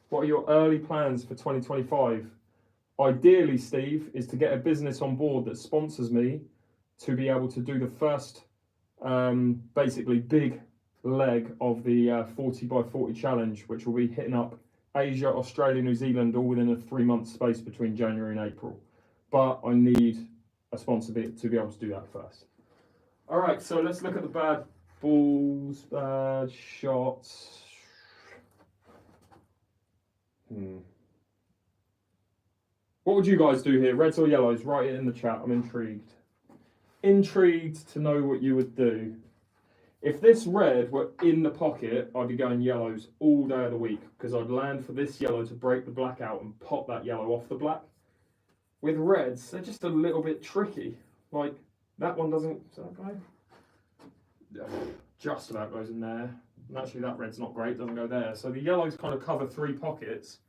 What are your early plans for 2025? Ideally, Steve, is to get a business on board that sponsors me to be able to do the first, basically, big leg of the 40 by 40 challenge, which will be hitting up Asia, Australia, New Zealand, all within a 3-month space between January and April. But I need a sponsor to be able to do that first. All right, so let's look at the bad balls, bad shots. What would you guys do here? Reds or yellows? Write it in the chat. I'm intrigued. Intrigued to know what you would do. If this red were in the pocket, I'd be going yellows all day of the week because I'd land for this yellow to break the black out and pop that yellow off the black. With reds, they're just a little bit tricky. Like, that one doesn't... Does that go? Yeah, just about goes in there. And actually, that red's not great, doesn't go there. So the yellows kind of cover 3 pockets.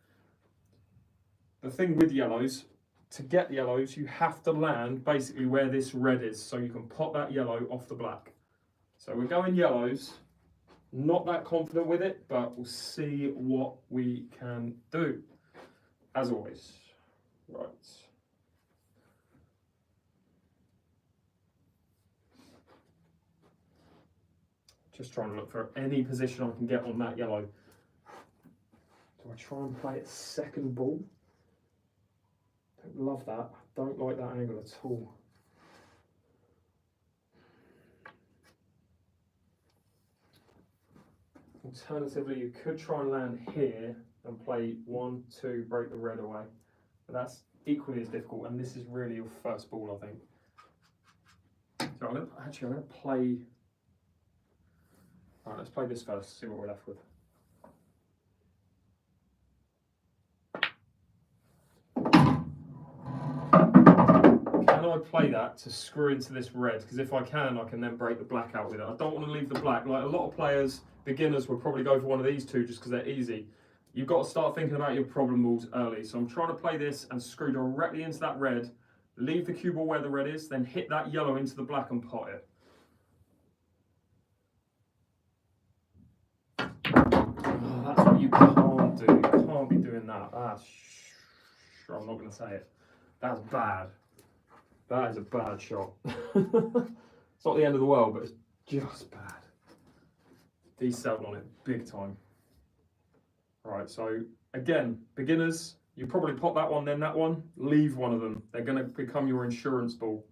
The thing with yellows, to get yellows, you have to land basically where this red is, so you can pop that yellow off the black. So we're going yellows. Not that confident with it, but we'll see what we can do. As always. Right. Just trying to look for any position I can get on that yellow. Do I try and play it second ball? Don't love that. Don't like that angle at all. Alternatively, you could try and land here and play 1, 2, break the red away. But that's equally as difficult, and this is really your first ball, I think. So I'm going to play... Alright, let's play this first, see what we're left with. Can I play that to screw into this red? Because if I can then break the black out with it. I don't want to leave the black. Like a lot of players, beginners, will probably go for one of these two just because they're easy. You've got to start thinking about your problem balls early. So I'm trying to play this and screw directly into that red, leave the cue ball where the red is, then hit that yellow into the black and pot it. Oh, that's what you can't do. You can't be doing that. I'm not going to say it. That's bad. That is a bad shot. It's not the end of the world, but it's just bad. Desettled on it big time. Right, so again, beginners, you probably pop that one, then that one, leave one of them. They're going to become your insurance ball.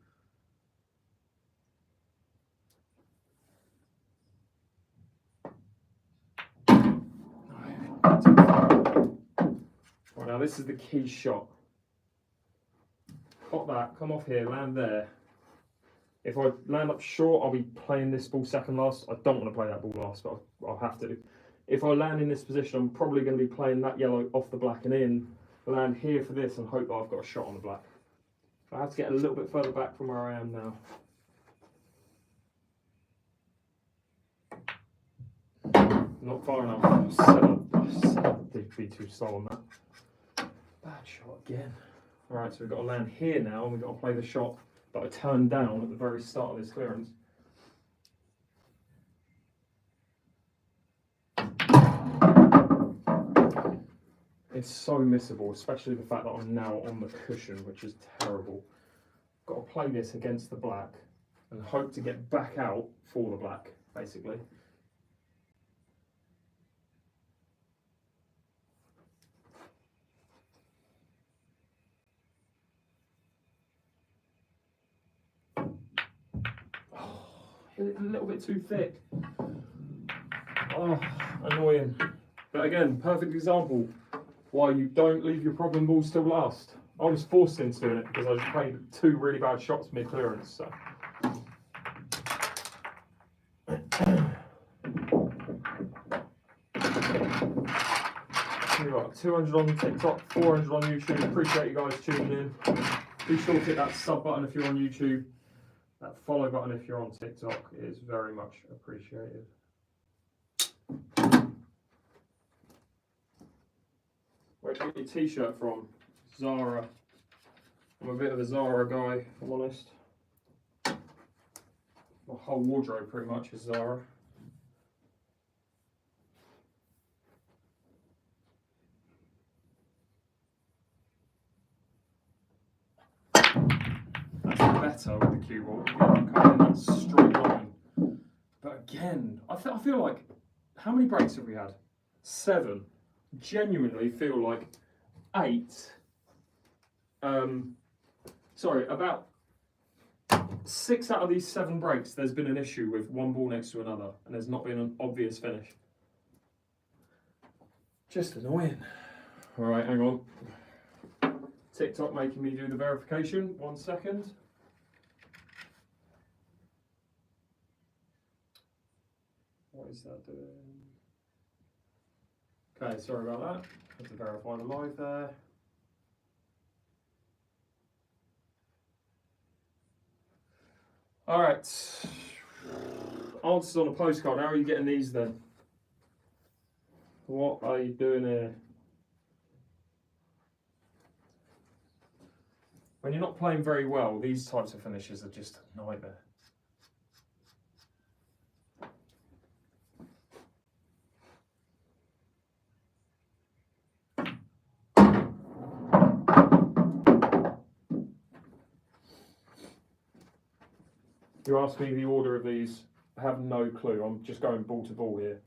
Right, now this is the key shot. Pop that, come off here, land there. If I land up short, I'll be playing this ball second last. I don't want to play that ball last, but I'll have to. If I land in this position, I'm probably going to be playing that yellow off the black and in. land here for this and hope that I've got a shot on the black. I have to get a little bit further back from where I am now. Not far enough. Set up did be too slow on that. Bad shot again. Alright, so we've got to land here now and we've got to play the shot that I turned down at the very start of this clearance. It's so missable, especially the fact that I'm now on the cushion, which is terrible. Got to play this against the black and hope to get back out for the black, basically. Oh, hit it a little bit too thick. Oh, annoying. But again, perfect example why you don't leave your problem balls till last. I was forced into doing it because I just played 2 really bad shots mid-clearance. So. We've got 200 on TikTok, 400 on YouTube. Appreciate you guys tuning in. Be sure to hit that sub button if you're on YouTube. That follow button if you're on TikTok is very much appreciated. Where did you get your t-shirt from? Zara. I'm a bit of a Zara guy, if I'm honest. My whole wardrobe pretty much is Zara. That's better with the cue ball. Coming in that straight line. But again, I feel like, how many breaks have we had? 7. Genuinely feel like 8. Sorry, about 6 out of these 7 breaks, there's been an issue with one ball next to another, and there's not been an obvious finish. Just annoying. All right, hang on. TikTok making me do the verification. 1 second. What is that doing? Okay, sorry about that. Have to verify the live there. All right. Answers on a postcard. How are you getting these then? What are you doing here? When you're not playing very well, these types of finishes are just a nightmare. You asked me the order of these. I have no clue. I'm just going ball to ball here.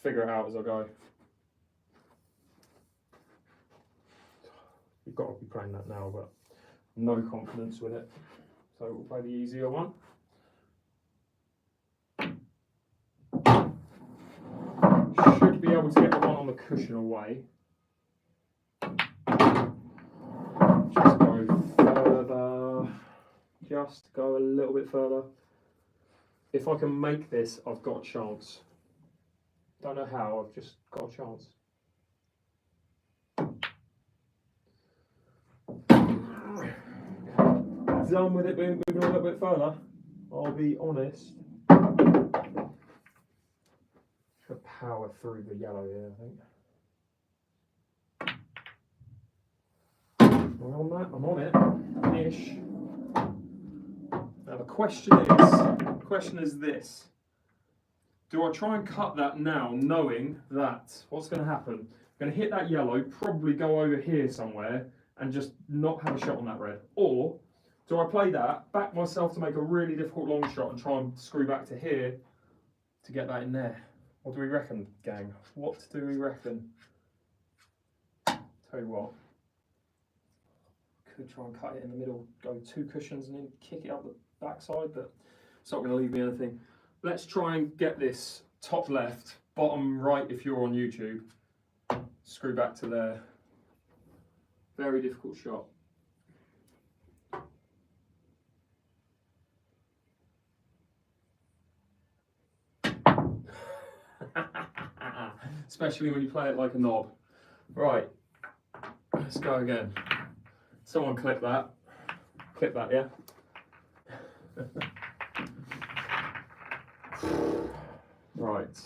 Figure it out as I go. You've got to be playing that now, but no confidence with it. So we'll play the easier one. Should be able to get the one on the cushion away. Just go further. Just go a little bit further. If I can make this, I've got a chance. Don't know how, I've just got a chance. Done with it, moving a little bit further. I'll be honest. Should power through the yellow here, I think. I'm on that, I'm on it. Ish. Now the question is this. Do I try and cut that now, knowing that what's going to happen? I'm going to hit that yellow, probably go over here somewhere, and just not have a shot on that red. Or do I play that, back myself to make a really difficult long shot and try and screw back to here to get that in there? What do we reckon, gang? What do we reckon? Tell you what. Could try and cut it in the middle, go 2 cushions and then kick it up the backside, but it's not going to leave me anything. Let's try and get this top left, bottom right if you're on YouTube. Screw back to there. Very difficult shot. Especially when you play it like a knob. Right. Let's go again. Someone clip that. Clip that, yeah? Right.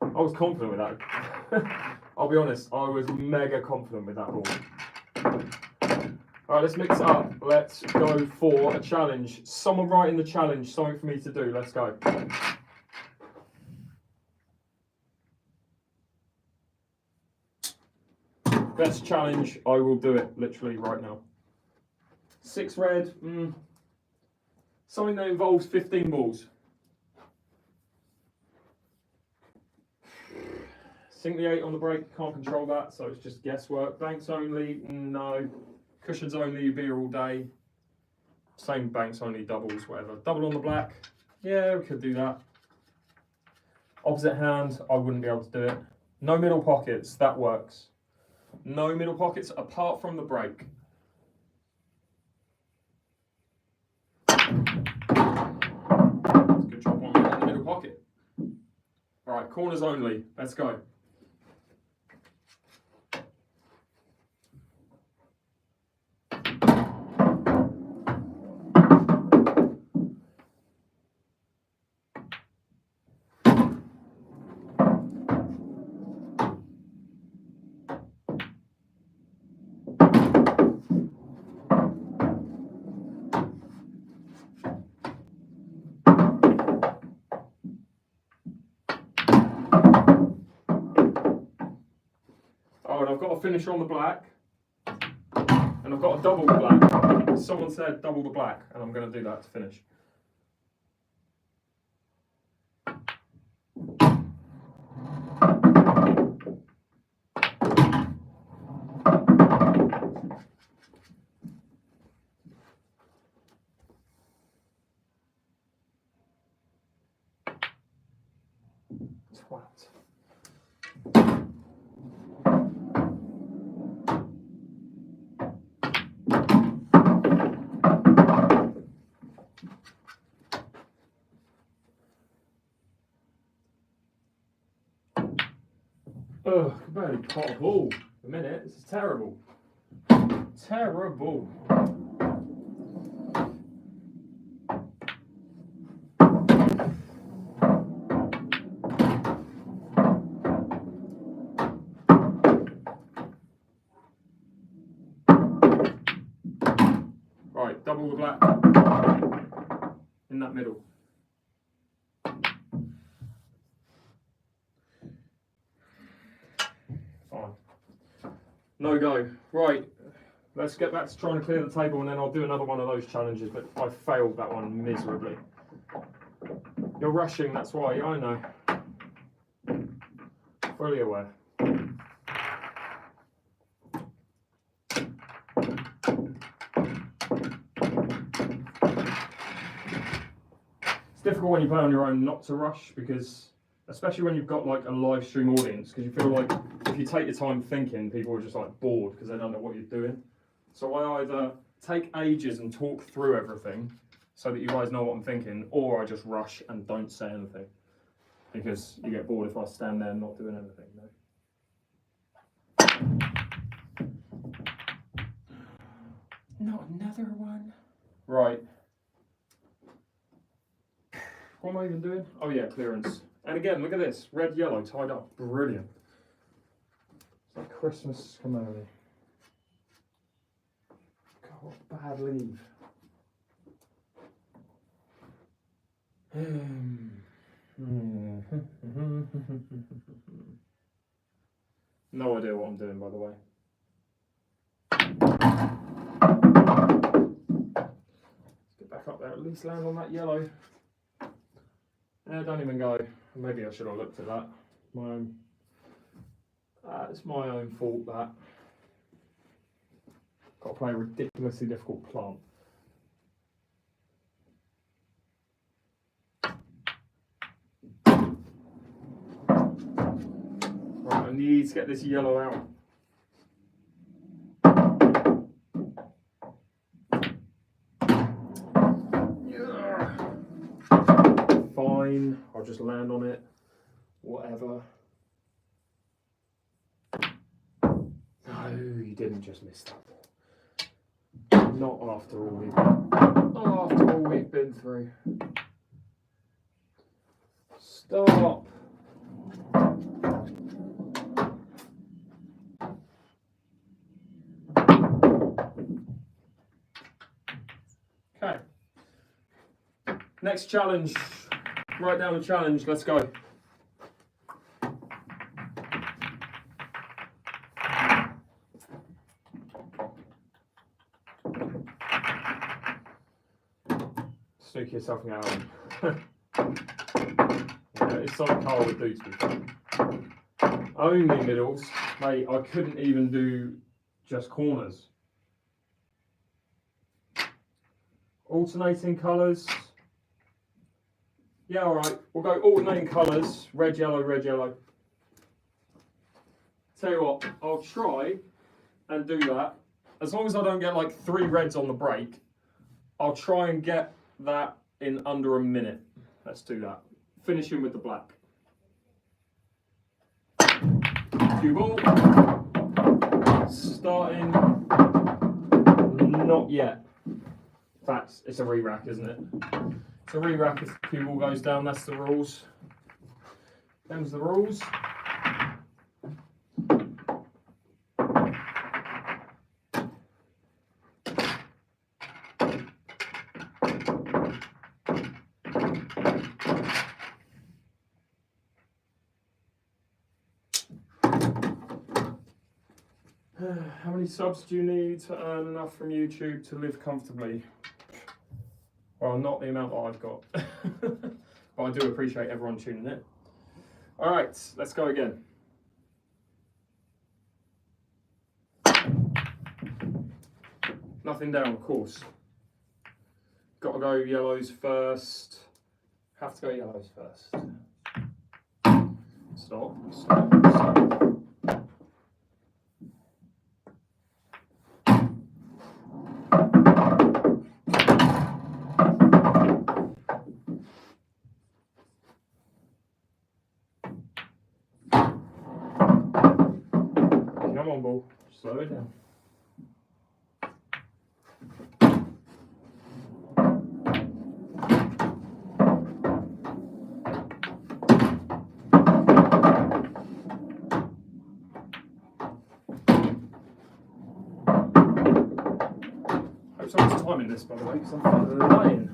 I was confident with that. I'll be honest, I was mega confident with that ball. Alright, let's mix it up. Let's go for a challenge. Someone write in the challenge, something for me to do. Let's go. Best challenge, I will do it literally right now. 6 red, something that involves 15 balls. Sink the 8 on the break, can't control that, so it's just guesswork. Banks only, no. Cushions only, you'll be here all day. Same banks only, doubles, whatever. Double on the black, yeah, we could do that. Opposite hand, I wouldn't be able to do it. No middle pockets, that works. No middle pockets apart from the break. Good job on in the middle pocket. All right, corners only, let's go. Oh, and I've got a finisher on the black, and I've got a double the black. Someone said double the black, and I'm going to do that to finish. Twat. Ugh, I can barely pot a ball. A minute, this is terrible. Terrible. Right, double the black in that middle. Fine. No go. Right, let's get back to trying to clear the table and then I'll do another one of those challenges, but I failed that one miserably. You're rushing, that's why, I know. Fully aware. It's difficult when you play on your own not to rush, because especially when you've got like a live stream audience, because you feel like if you take your time thinking, people are just like bored because they don't know what you're doing. So I either take ages and talk through everything so that you guys know what I'm thinking, or I just rush and don't say anything, because you get bored if I stand there not doing anything. You know? Not another one. Right. What am I even doing? Oh yeah, clearance. And again, look at this. Red, yellow, tied up. Brilliant. It's like Christmas come early. God, what bad leave. No idea what I'm doing, by the way. Let's get back up there. At least land on that yellow. Don't even go. Maybe I should have looked at that. My own. It's my own fault that. Got to play a ridiculously difficult plant. Right, I need to get this yellow out. Fine, I'll just land on it. Whatever. No, you didn't just miss that. Not after all we've been through. Stop. Okay. Next challenge. Write down the challenge. Let's go. Sneak yourself out. Yeah, it's something Carl would do to me. Only middles. Mate, I couldn't even do just corners. Alternating colours. Yeah, alright. We'll go alternating colours. Red, yellow, red, yellow. Tell you what, I'll try and do that. As long as I don't get like 3 reds on the break, I'll try and get that in under a minute. Let's do that. Finishing with the black. Cue ball. Starting. Not yet. In fact, it's a re-rack, isn't it? It's a re-rack if the cue ball goes down. That's the rules. Them's the rules. How many subs do you need to earn enough from YouTube to live comfortably? Well, not the amount that I've got. But I do appreciate everyone tuning in. Alright, let's go again. Nothing down, of course. Got to go yellows first. Have to go yellows first. Stop, stop, stop. Come on, ball. Slow it down. Hope someone's timing this, by the way, because I'm flying.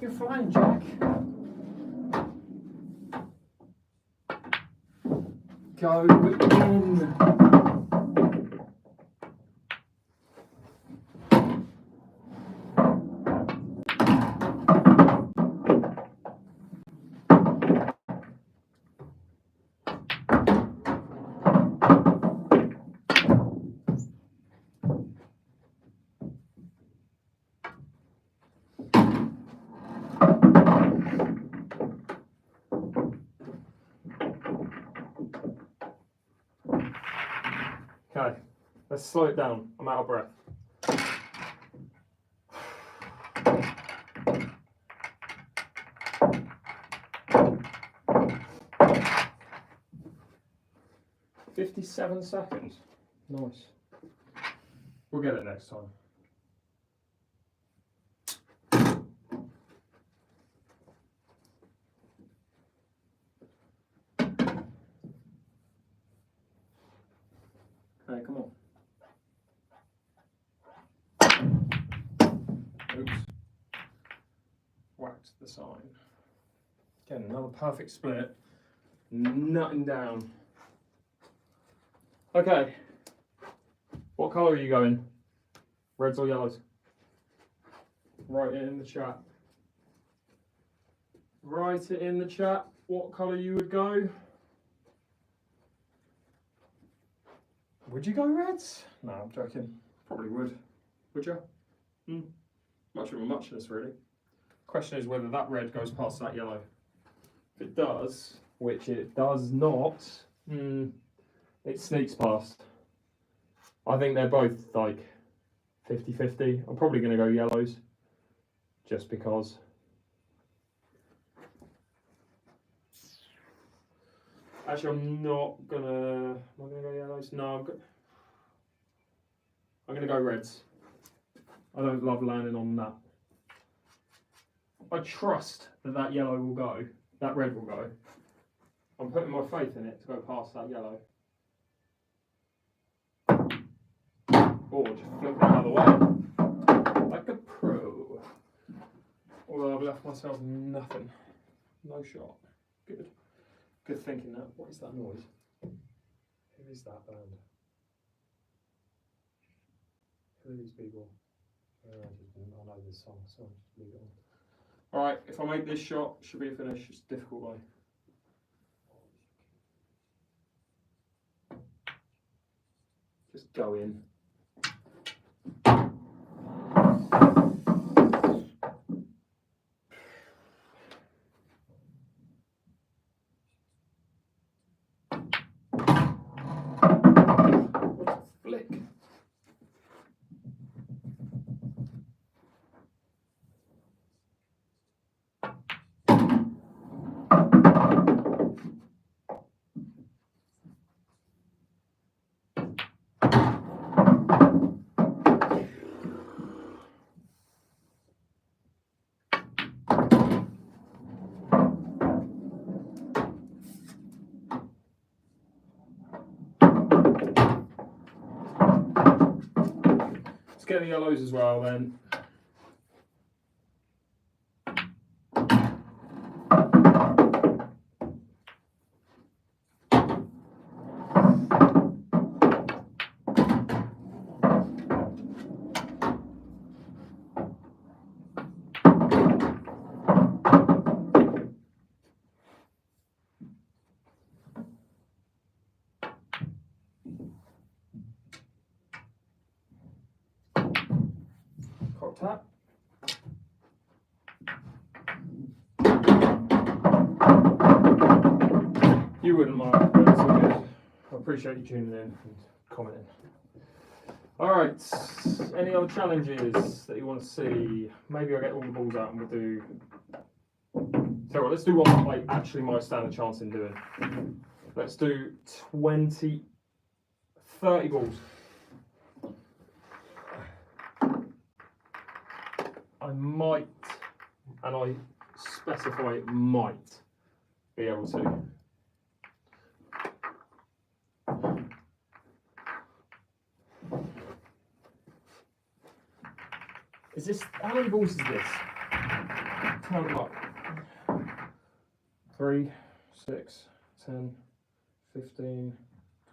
You're flying, Jack. Go in. Okay, let's slow it down. I'm out of breath. $57. Nice. We'll get it next time. Okay, come on. Oops. Whacked the sign. Again, another perfect split. Nutting down. Okay. What colour are you going? Reds or yellows? Write it in the chat. Write it in the chat what colour you would go. Would you go reds? No, I'm joking. Probably would. Would you? Much of a muchness, really. Question is whether that red goes past that yellow. If it does, which it does not, it sneaks past. I think they're both like 50-50. I'm probably going to go yellows just because. Actually, I'm not gonna. Am I gonna go yellows? No, I'm gonna go reds. I don't love landing on that. I trust that that yellow will go. That red will go. I'm putting my faith in it to go past that yellow. Or just flip the other way. Like a pro. Although I've left myself nothing. No shot. Good. Good thinking that. What is that noise? Who is that band? Who are these people? I know this song, so I'll just leave it on. Alright, if I make this shot, it should be a finish. It's a difficult way. Just go in. Flick. Let's get the yellows as well then. Cock tap. You wouldn't mind, but it's all good. I appreciate you tuning in and commenting. Alright, any other challenges that you want to see? Maybe I'll get all the balls out and we'll do... So let's do one like actually might stand a chance in doing. Let's do 30 balls. I might, and I specify might, be able to. Is this, how many balls is this? Count them up. 3, 6, 10, 15,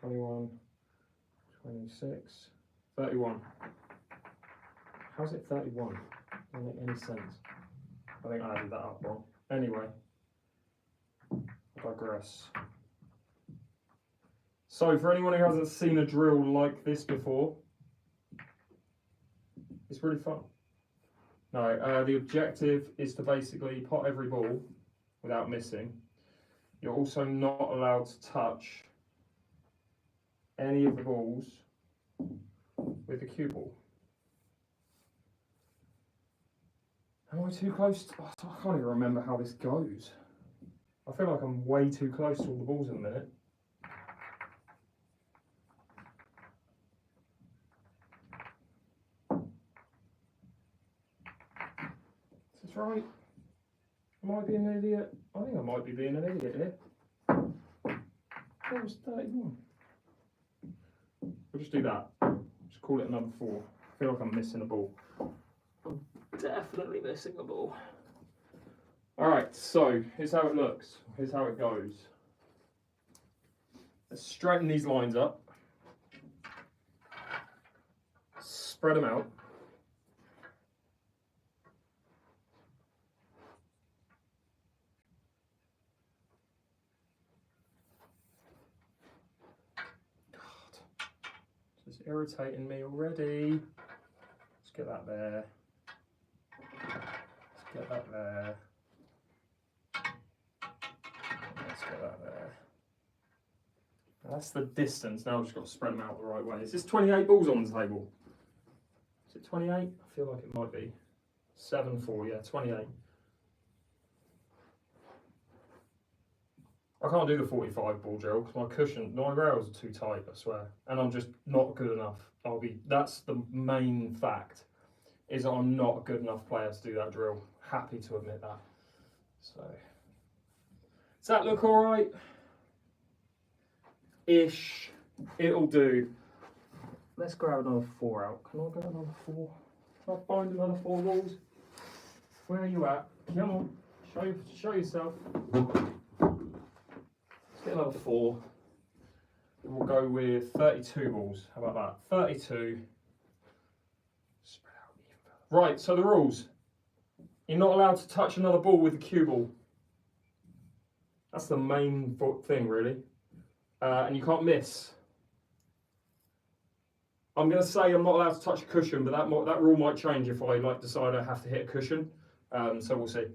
21, 26, 31. How's it 31? Doesn't make any sense. I think I added that up wrong. Anyway, I digress. So for anyone who hasn't seen a drill like this before, it's really fun. No, the objective is to basically pot every ball without missing. You're also not allowed to touch any of the balls with the cue ball. Am I too close? I can't even remember how this goes. I feel like I'm way too close to all the balls in a minute. Is this right? Am I being an idiot? I think I might be being an idiot here. That was 31. We'll just do that. Just call it a number 4. I feel like I'm missing a ball. I'm definitely missing a ball. Alright, so here's how it looks. Here's how it goes. Let's straighten these lines up. Spread them out. It's irritating me already. Let's get that there. Let's get that there. Let's get that there. That's the distance. Now I've just got to spread them out the right way. Is this 28 balls on the table? Is it 28? I feel like it might be. 7, 4, yeah, 28. I can't do the 45 ball drill because my rails are too tight, I swear. And I'm just not good enough. That's the main fact, is that I'm not a good enough player to do that drill. Happy to admit that. So, does that look all right? Ish. It'll do. Let's grab another 4 out. Can I grab another 4? Can I find another 4 balls? Where are you at? Come on. Show yourself. Let's get another 4. And we'll go with 32 balls. How about that? 32. Spread out even further. Right, so the rules. You're not allowed to touch another ball with the cue ball. That's the main thing, really. And you can't miss. I'm going to say I'm not allowed to touch a cushion, but that rule might change if I decide I have to hit a cushion. So we'll see.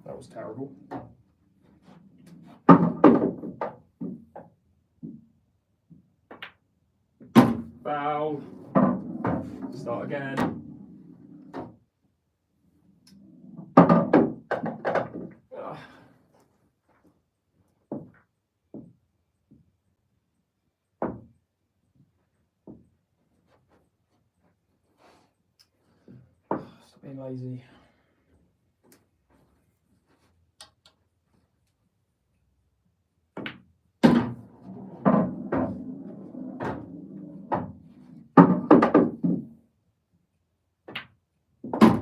That was terrible. Foul. Start again. Stop being lazy.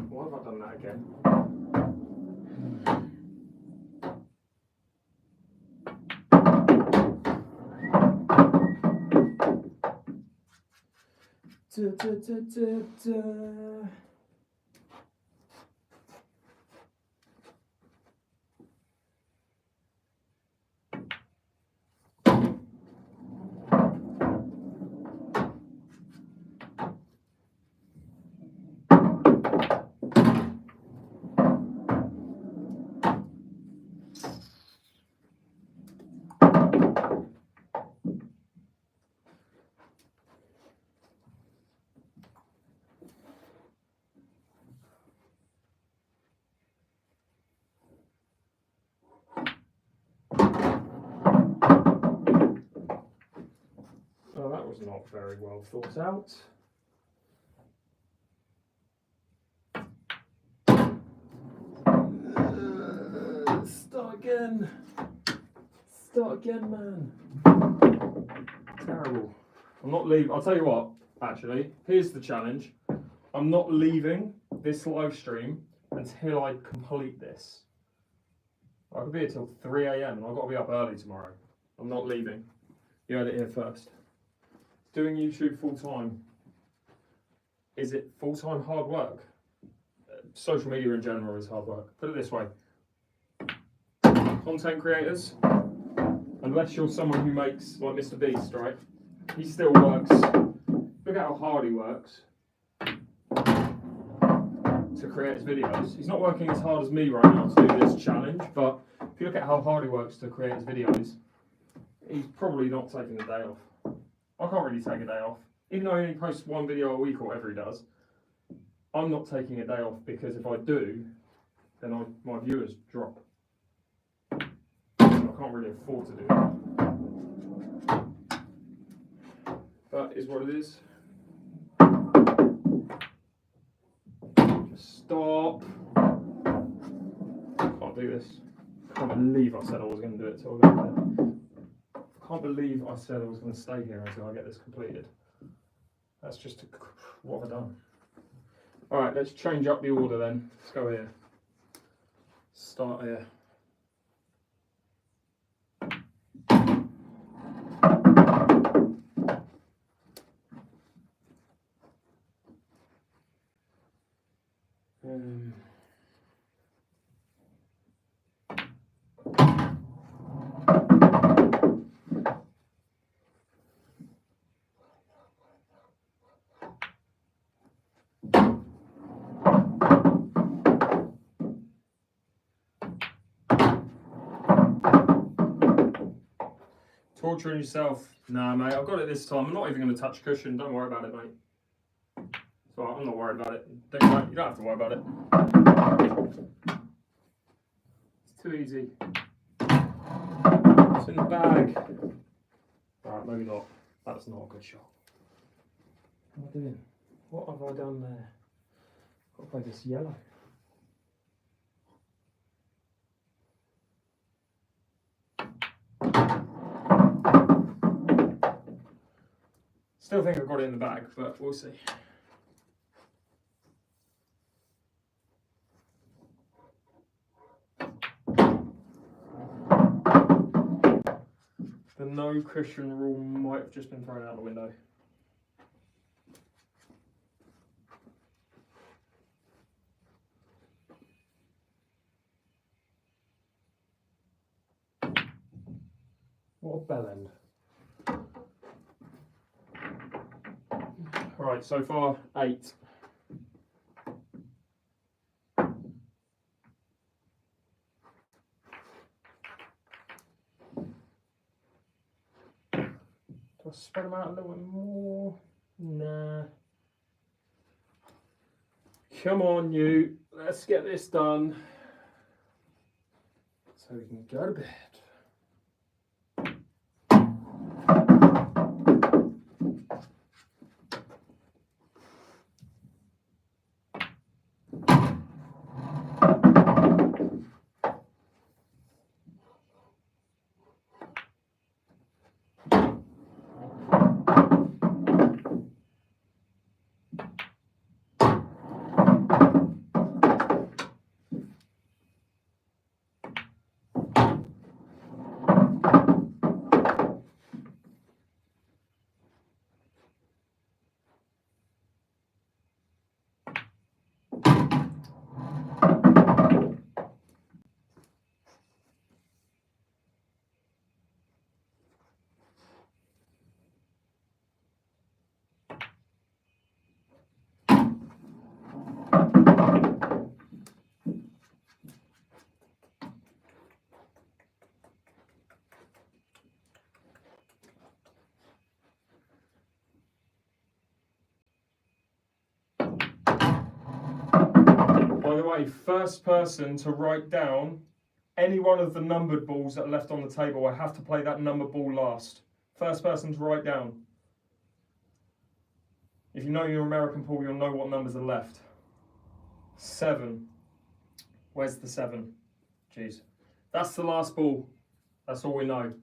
Why have I done that again? Oh, that was not very well thought out. Start again. Start again, man. Terrible. I'm not leaving. I'll tell you what, actually, here's the challenge. I'm not leaving this live stream until I complete this. I could be here till 3 AM and I've got to be up early tomorrow. I'm not leaving. You heard it here first. Doing YouTube full time. Is it full time hard work? Social media in general is hard work. Put it this way. Content creators, unless you're someone who makes, like Mr. Beast, right? He still works. Look at how hard he works to create his videos. He's not working as hard as me right now to do this challenge, but if you look at how hard he works to create his videos, he's probably not taking a day off. I can't really take a day off. Even though he only posts 1 video a week or whatever he does, I'm not taking a day off because if I do, then my viewers drop. I can't really afford to do that. But it is what it is. Just stop. Can't do this. Can't believe I said I was going to do it till I got there. Can't believe I said I was going to stay here until I get this completed. That's just what have I done? Alright, let's change up the order then. Let's go here. Start here. Torturing yourself. Nah, mate, I've got it this time. I'm not even going to touch cushion. Don't worry about it, mate. It's alright, I'm not worried about it. You don't have to worry about it. It's too easy. It's in the bag. Alright, maybe not. That's not a good shot. What am I doing? What have I done there? Got to play this yellow. Still think I've got it in the bag, but we'll see. The no cushion rule might have just been thrown out the window. What a bell end. Right, so far 8. Do I spread them out a little bit more? Nah. Come on, you. Let's get this done so we can go to bed. By the way, first person to write down any one of the numbered balls that are left on the table, I have to play that numbered ball last. First person to write down. If you know your American pool, you'll know what numbers are left. 7. Where's the 7? Jeez. That's the last ball. That's all we know.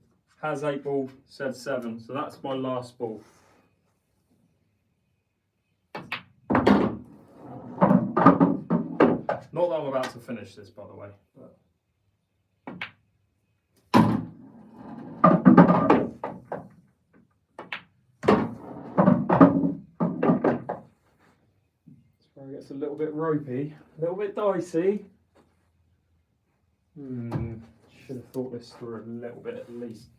Has 8 ball, said 7. So that's my last ball. Not that I'm about to finish this, by the way. But... That's where it gets a little bit ropey, a little bit dicey. Should have thought this through a little bit at least.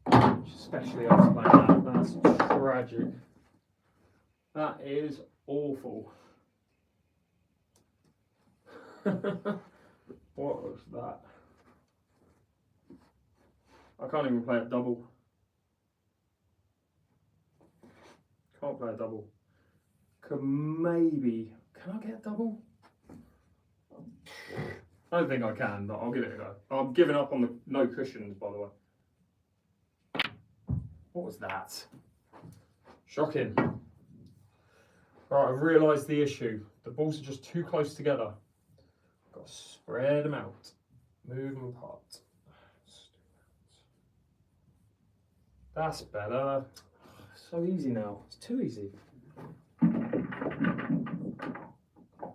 Especially after playing that. That's tragic. That is awful. What was that? I can't even play a double. Can't play a double. Could maybe... Can I get a double? I don't think I can, but I'll give it a go. I'm giving up on the no cushions, by the way. What was that? Shocking. Right, I've realised the issue. The balls are just too close together. Got to spread them out. Move them apart. That's better. So easy now. It's too easy.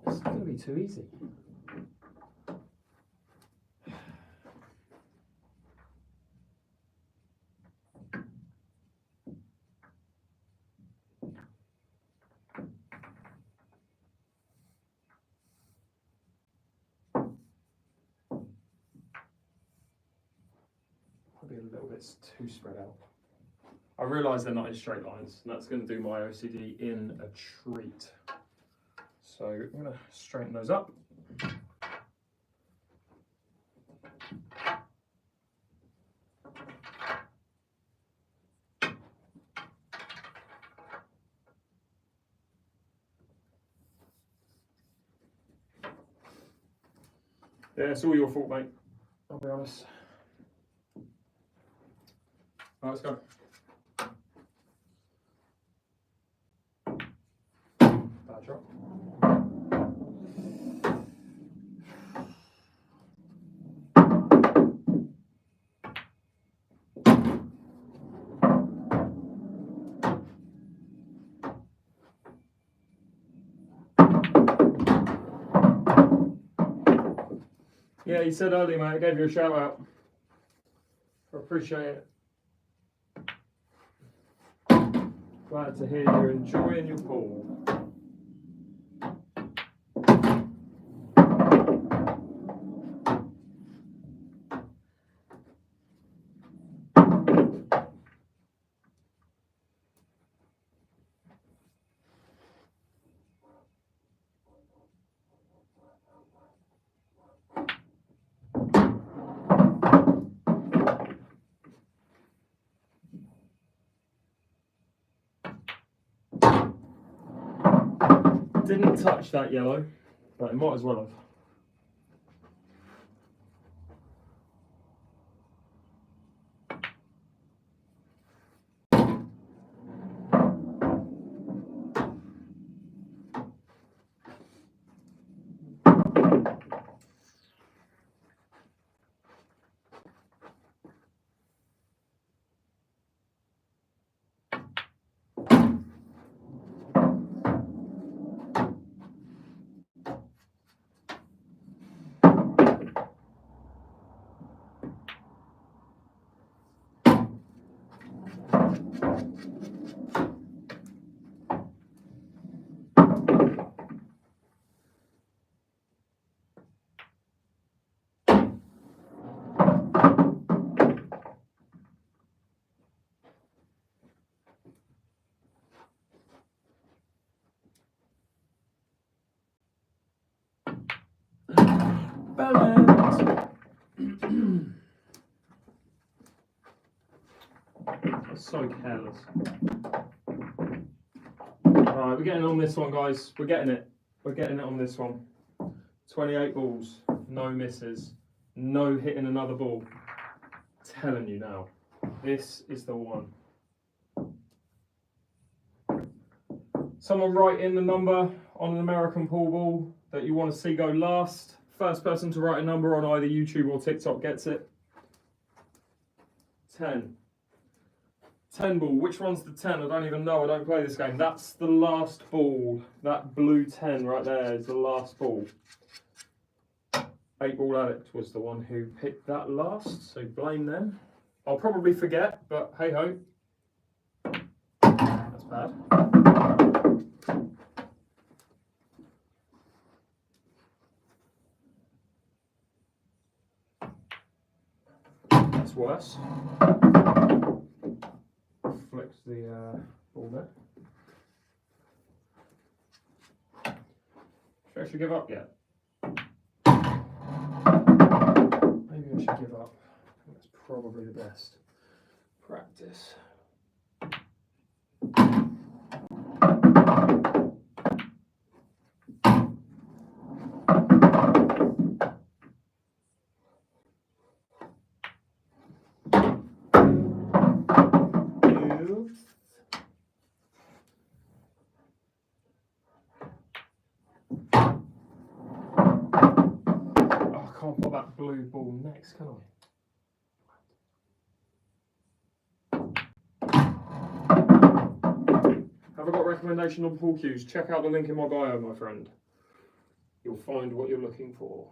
It's going to be too easy. Probably a little bit too spread out. I realise they're not in straight lines, and that's going to do my OCD in a treat. So I'm going to straighten those up. Yeah, it's all your fault, mate. I'll be honest. Right, let's go. Bad shot. Yeah, you said earlier, mate. I gave you a shout out. I appreciate it. Glad to hear you're enjoying your pool. Didn't touch that yellow, but it might as well have. Balance. That's so careless. Alright, we're getting on this one, guys. We're getting it. We're getting it on this one. 28 balls, no misses, no hitting another ball. Telling you now, this is the one. Someone write in the number on an American pool ball that you want to see go last. First person to write a number on either YouTube or TikTok gets it. 10. 10 ball. Which one's the 10? I don't even know. I don't play this game. That's the last ball. That blue 10 right there is the last ball. 8 Ball Addict was the one who picked that last, so blame them. I'll probably forget, but hey ho. That's bad. That's worse. Flicks the ball there. Should I actually give up yet? Maybe I should give up. I think that's probably the best practice. I can't put that blue ball next, can I? Have I got a recommendation on pool cues? Check out the link in my bio, my friend. You'll find what you're looking for.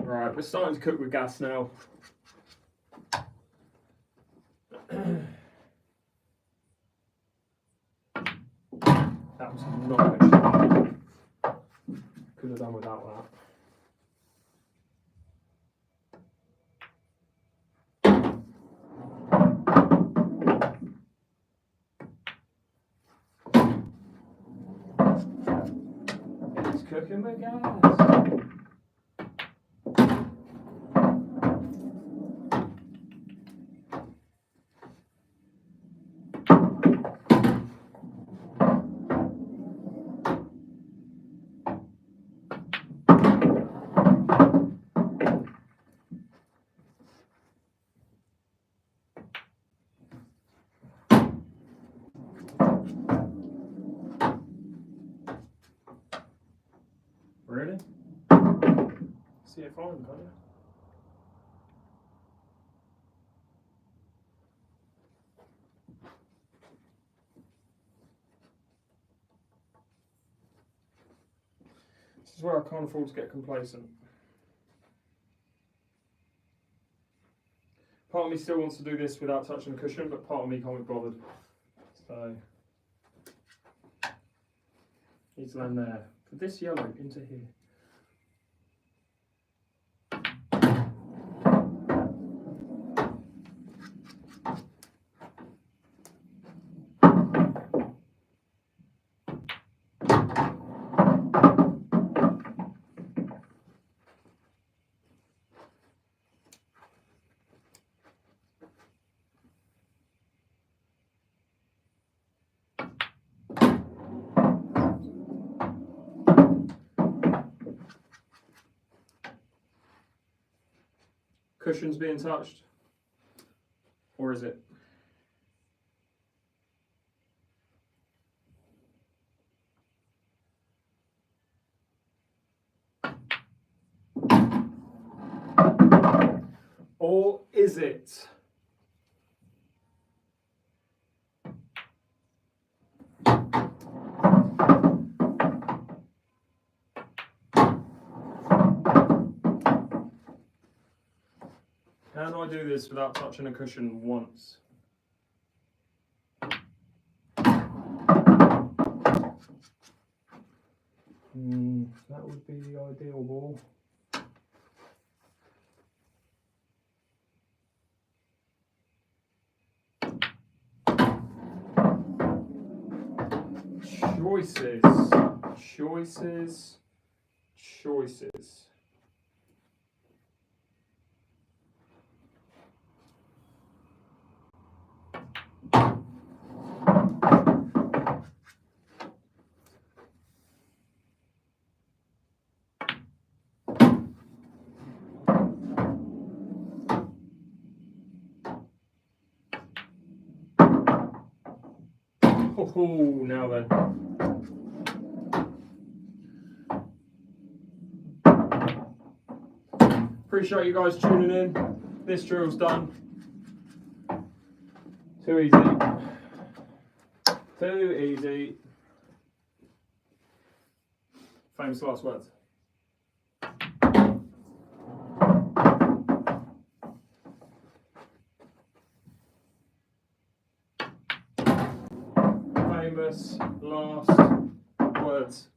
Right, we're starting to cook with gas now. That was not much. Could have done without that. cooking with gas. Really? See it fine, can't you? This is where I can't afford to get complacent. Part of me still wants to do this without touching the cushion, but part of me can't be bothered. So, needs to land there. Put this yellow into here. Cushion's being touched, or is it? Or is it? Can I do this without touching a cushion once? That would be the ideal ball. Choices, choices, choices. Oh, now then. Appreciate you guys tuning in. This drill's done. Too easy. Too easy. Famous last words. Famous last words.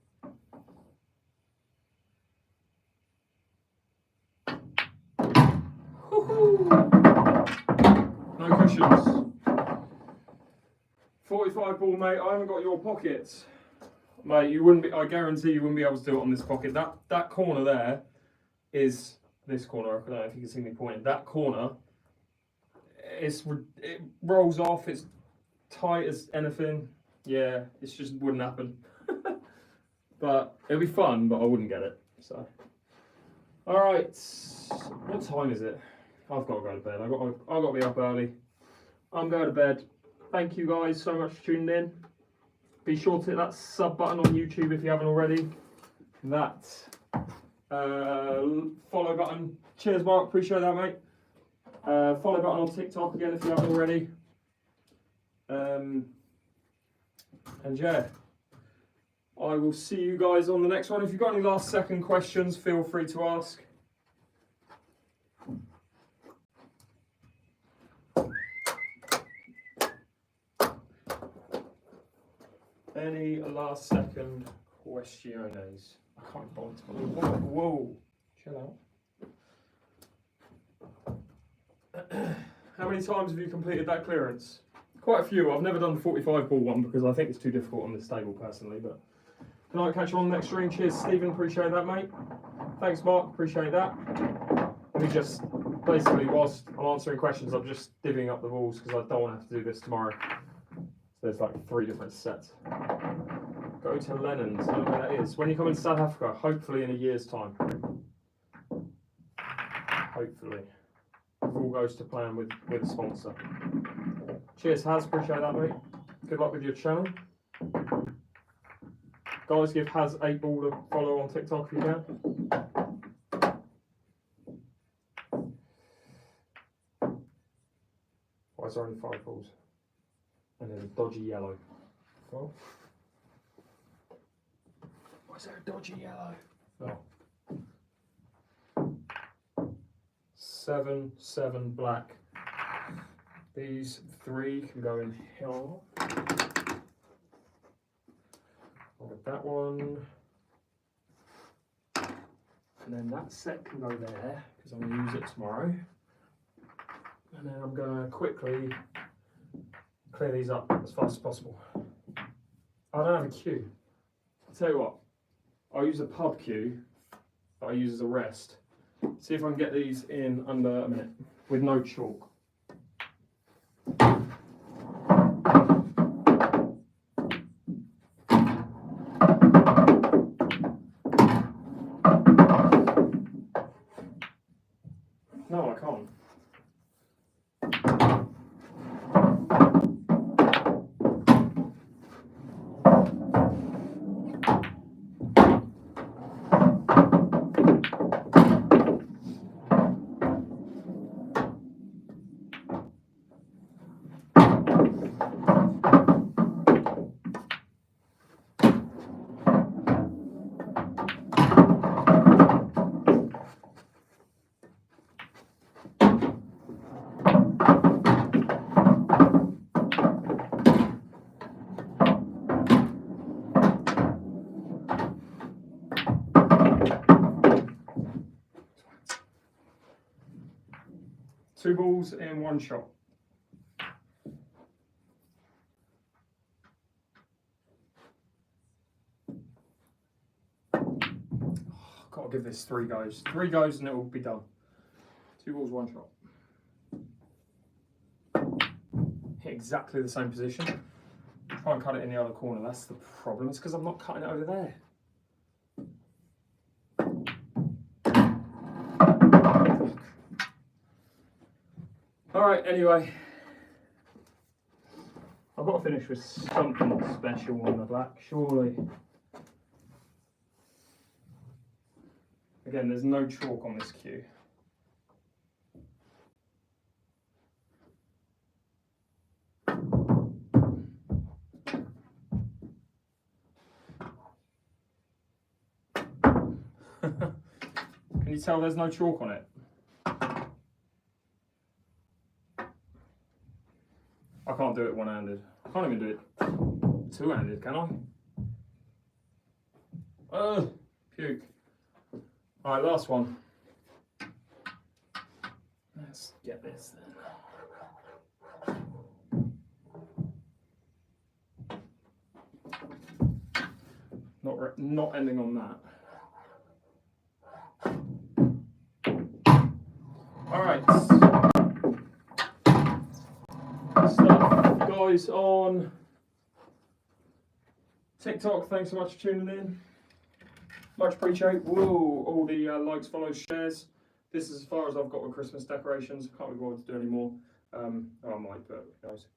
No cushions. 45 ball, mate. I haven't got your pockets. Mate, you wouldn't be, I guarantee you wouldn't be able to do it on this pocket. That corner there is this corner. I don't know if you can see me pointing. That corner, it rolls off. It's tight as anything. Yeah, it just wouldn't happen. But it'll be fun, but I wouldn't get it. So, all right. What time is it? I've got to go to bed. I've got to be up early. I'm going to bed. Thank you guys so much for tuning in. Be sure to hit that sub button on YouTube if you haven't already. That follow button. Cheers, Mark. Appreciate that, mate. Follow button on TikTok again if you haven't already. And yeah, I will see you guys on the next one. If you've got any last second questions, feel free to ask. Any last second questions? I can't bother to whoa, chill out. How many times have you completed that clearance? Quite a few. I've never done the 45 ball one because I think it's too difficult on this table personally, but Can I catch you on the next stream? Cheers, Stephen. Appreciate that, mate. Thanks, Mark. Appreciate that. Let me just, basically, whilst I'm answering questions, I'm just divvying up the rules because I don't want to have to do this tomorrow. So there's like 3 different sets. Go to Lennon's. I don't know where that is. When you come into South Africa, hopefully in a year's time. Hopefully. If all goes to plan with a sponsor. Cheers, Haz. Appreciate that, mate. Good luck with your channel. Guys, give Haz 8ball a follow on TikTok if you can. Why is there only 5 balls? And there's a dodgy yellow. Well, why is there a dodgy yellow? Oh. 7, 7 black. These 3 can go in here. I'll get that one. And then that set can go there because I'm going to use it tomorrow. And then I'm going to quickly clear these up as fast as possible. I don't have a cue. I'll tell you what, I'll use a pub cue that I use as a rest. See if I can get these in under a minute with no chalk. No, I can't. Two balls in one shot. Gotta give this 3 goes. 3 goes and it will be done. 2 balls, 1 shot. Hit exactly the same position. Try and cut it in the other corner. That's the problem. It's because I'm not cutting it over there. Alright, anyway. I've got to finish with something special on the black, surely. Again, there's no chalk on this cue. Can you tell there's no chalk on it? I can't do it one-handed. I can't even do it two-handed, can I? Oh, puke. All right, last one. Let's get this then. Not ending on that. All right. Stuff, guys, on TikTok. Thanks so much for tuning in. Much appreciate. Whoa, all the likes, follows, shares. This is as far as I've got with Christmas decorations. Can't be bothered to do any more. I might, but who knows.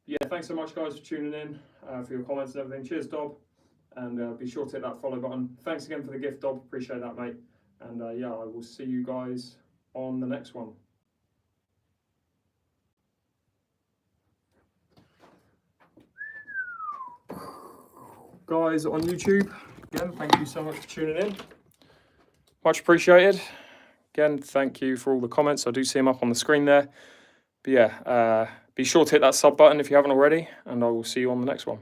Yeah, thanks so much, guys, for tuning in, for your comments and everything. Cheers, Dob. And be sure to hit that follow button. Thanks again for the gift, Dob. Appreciate that, mate. And yeah, I will see you guys on the next one. Guys on YouTube, again, thank you so much for tuning in. Much appreciated. Again, thank you for all the comments. I do see them up on the screen there. But yeah, be sure to hit that sub button if you haven't already, and I will see you on the next one.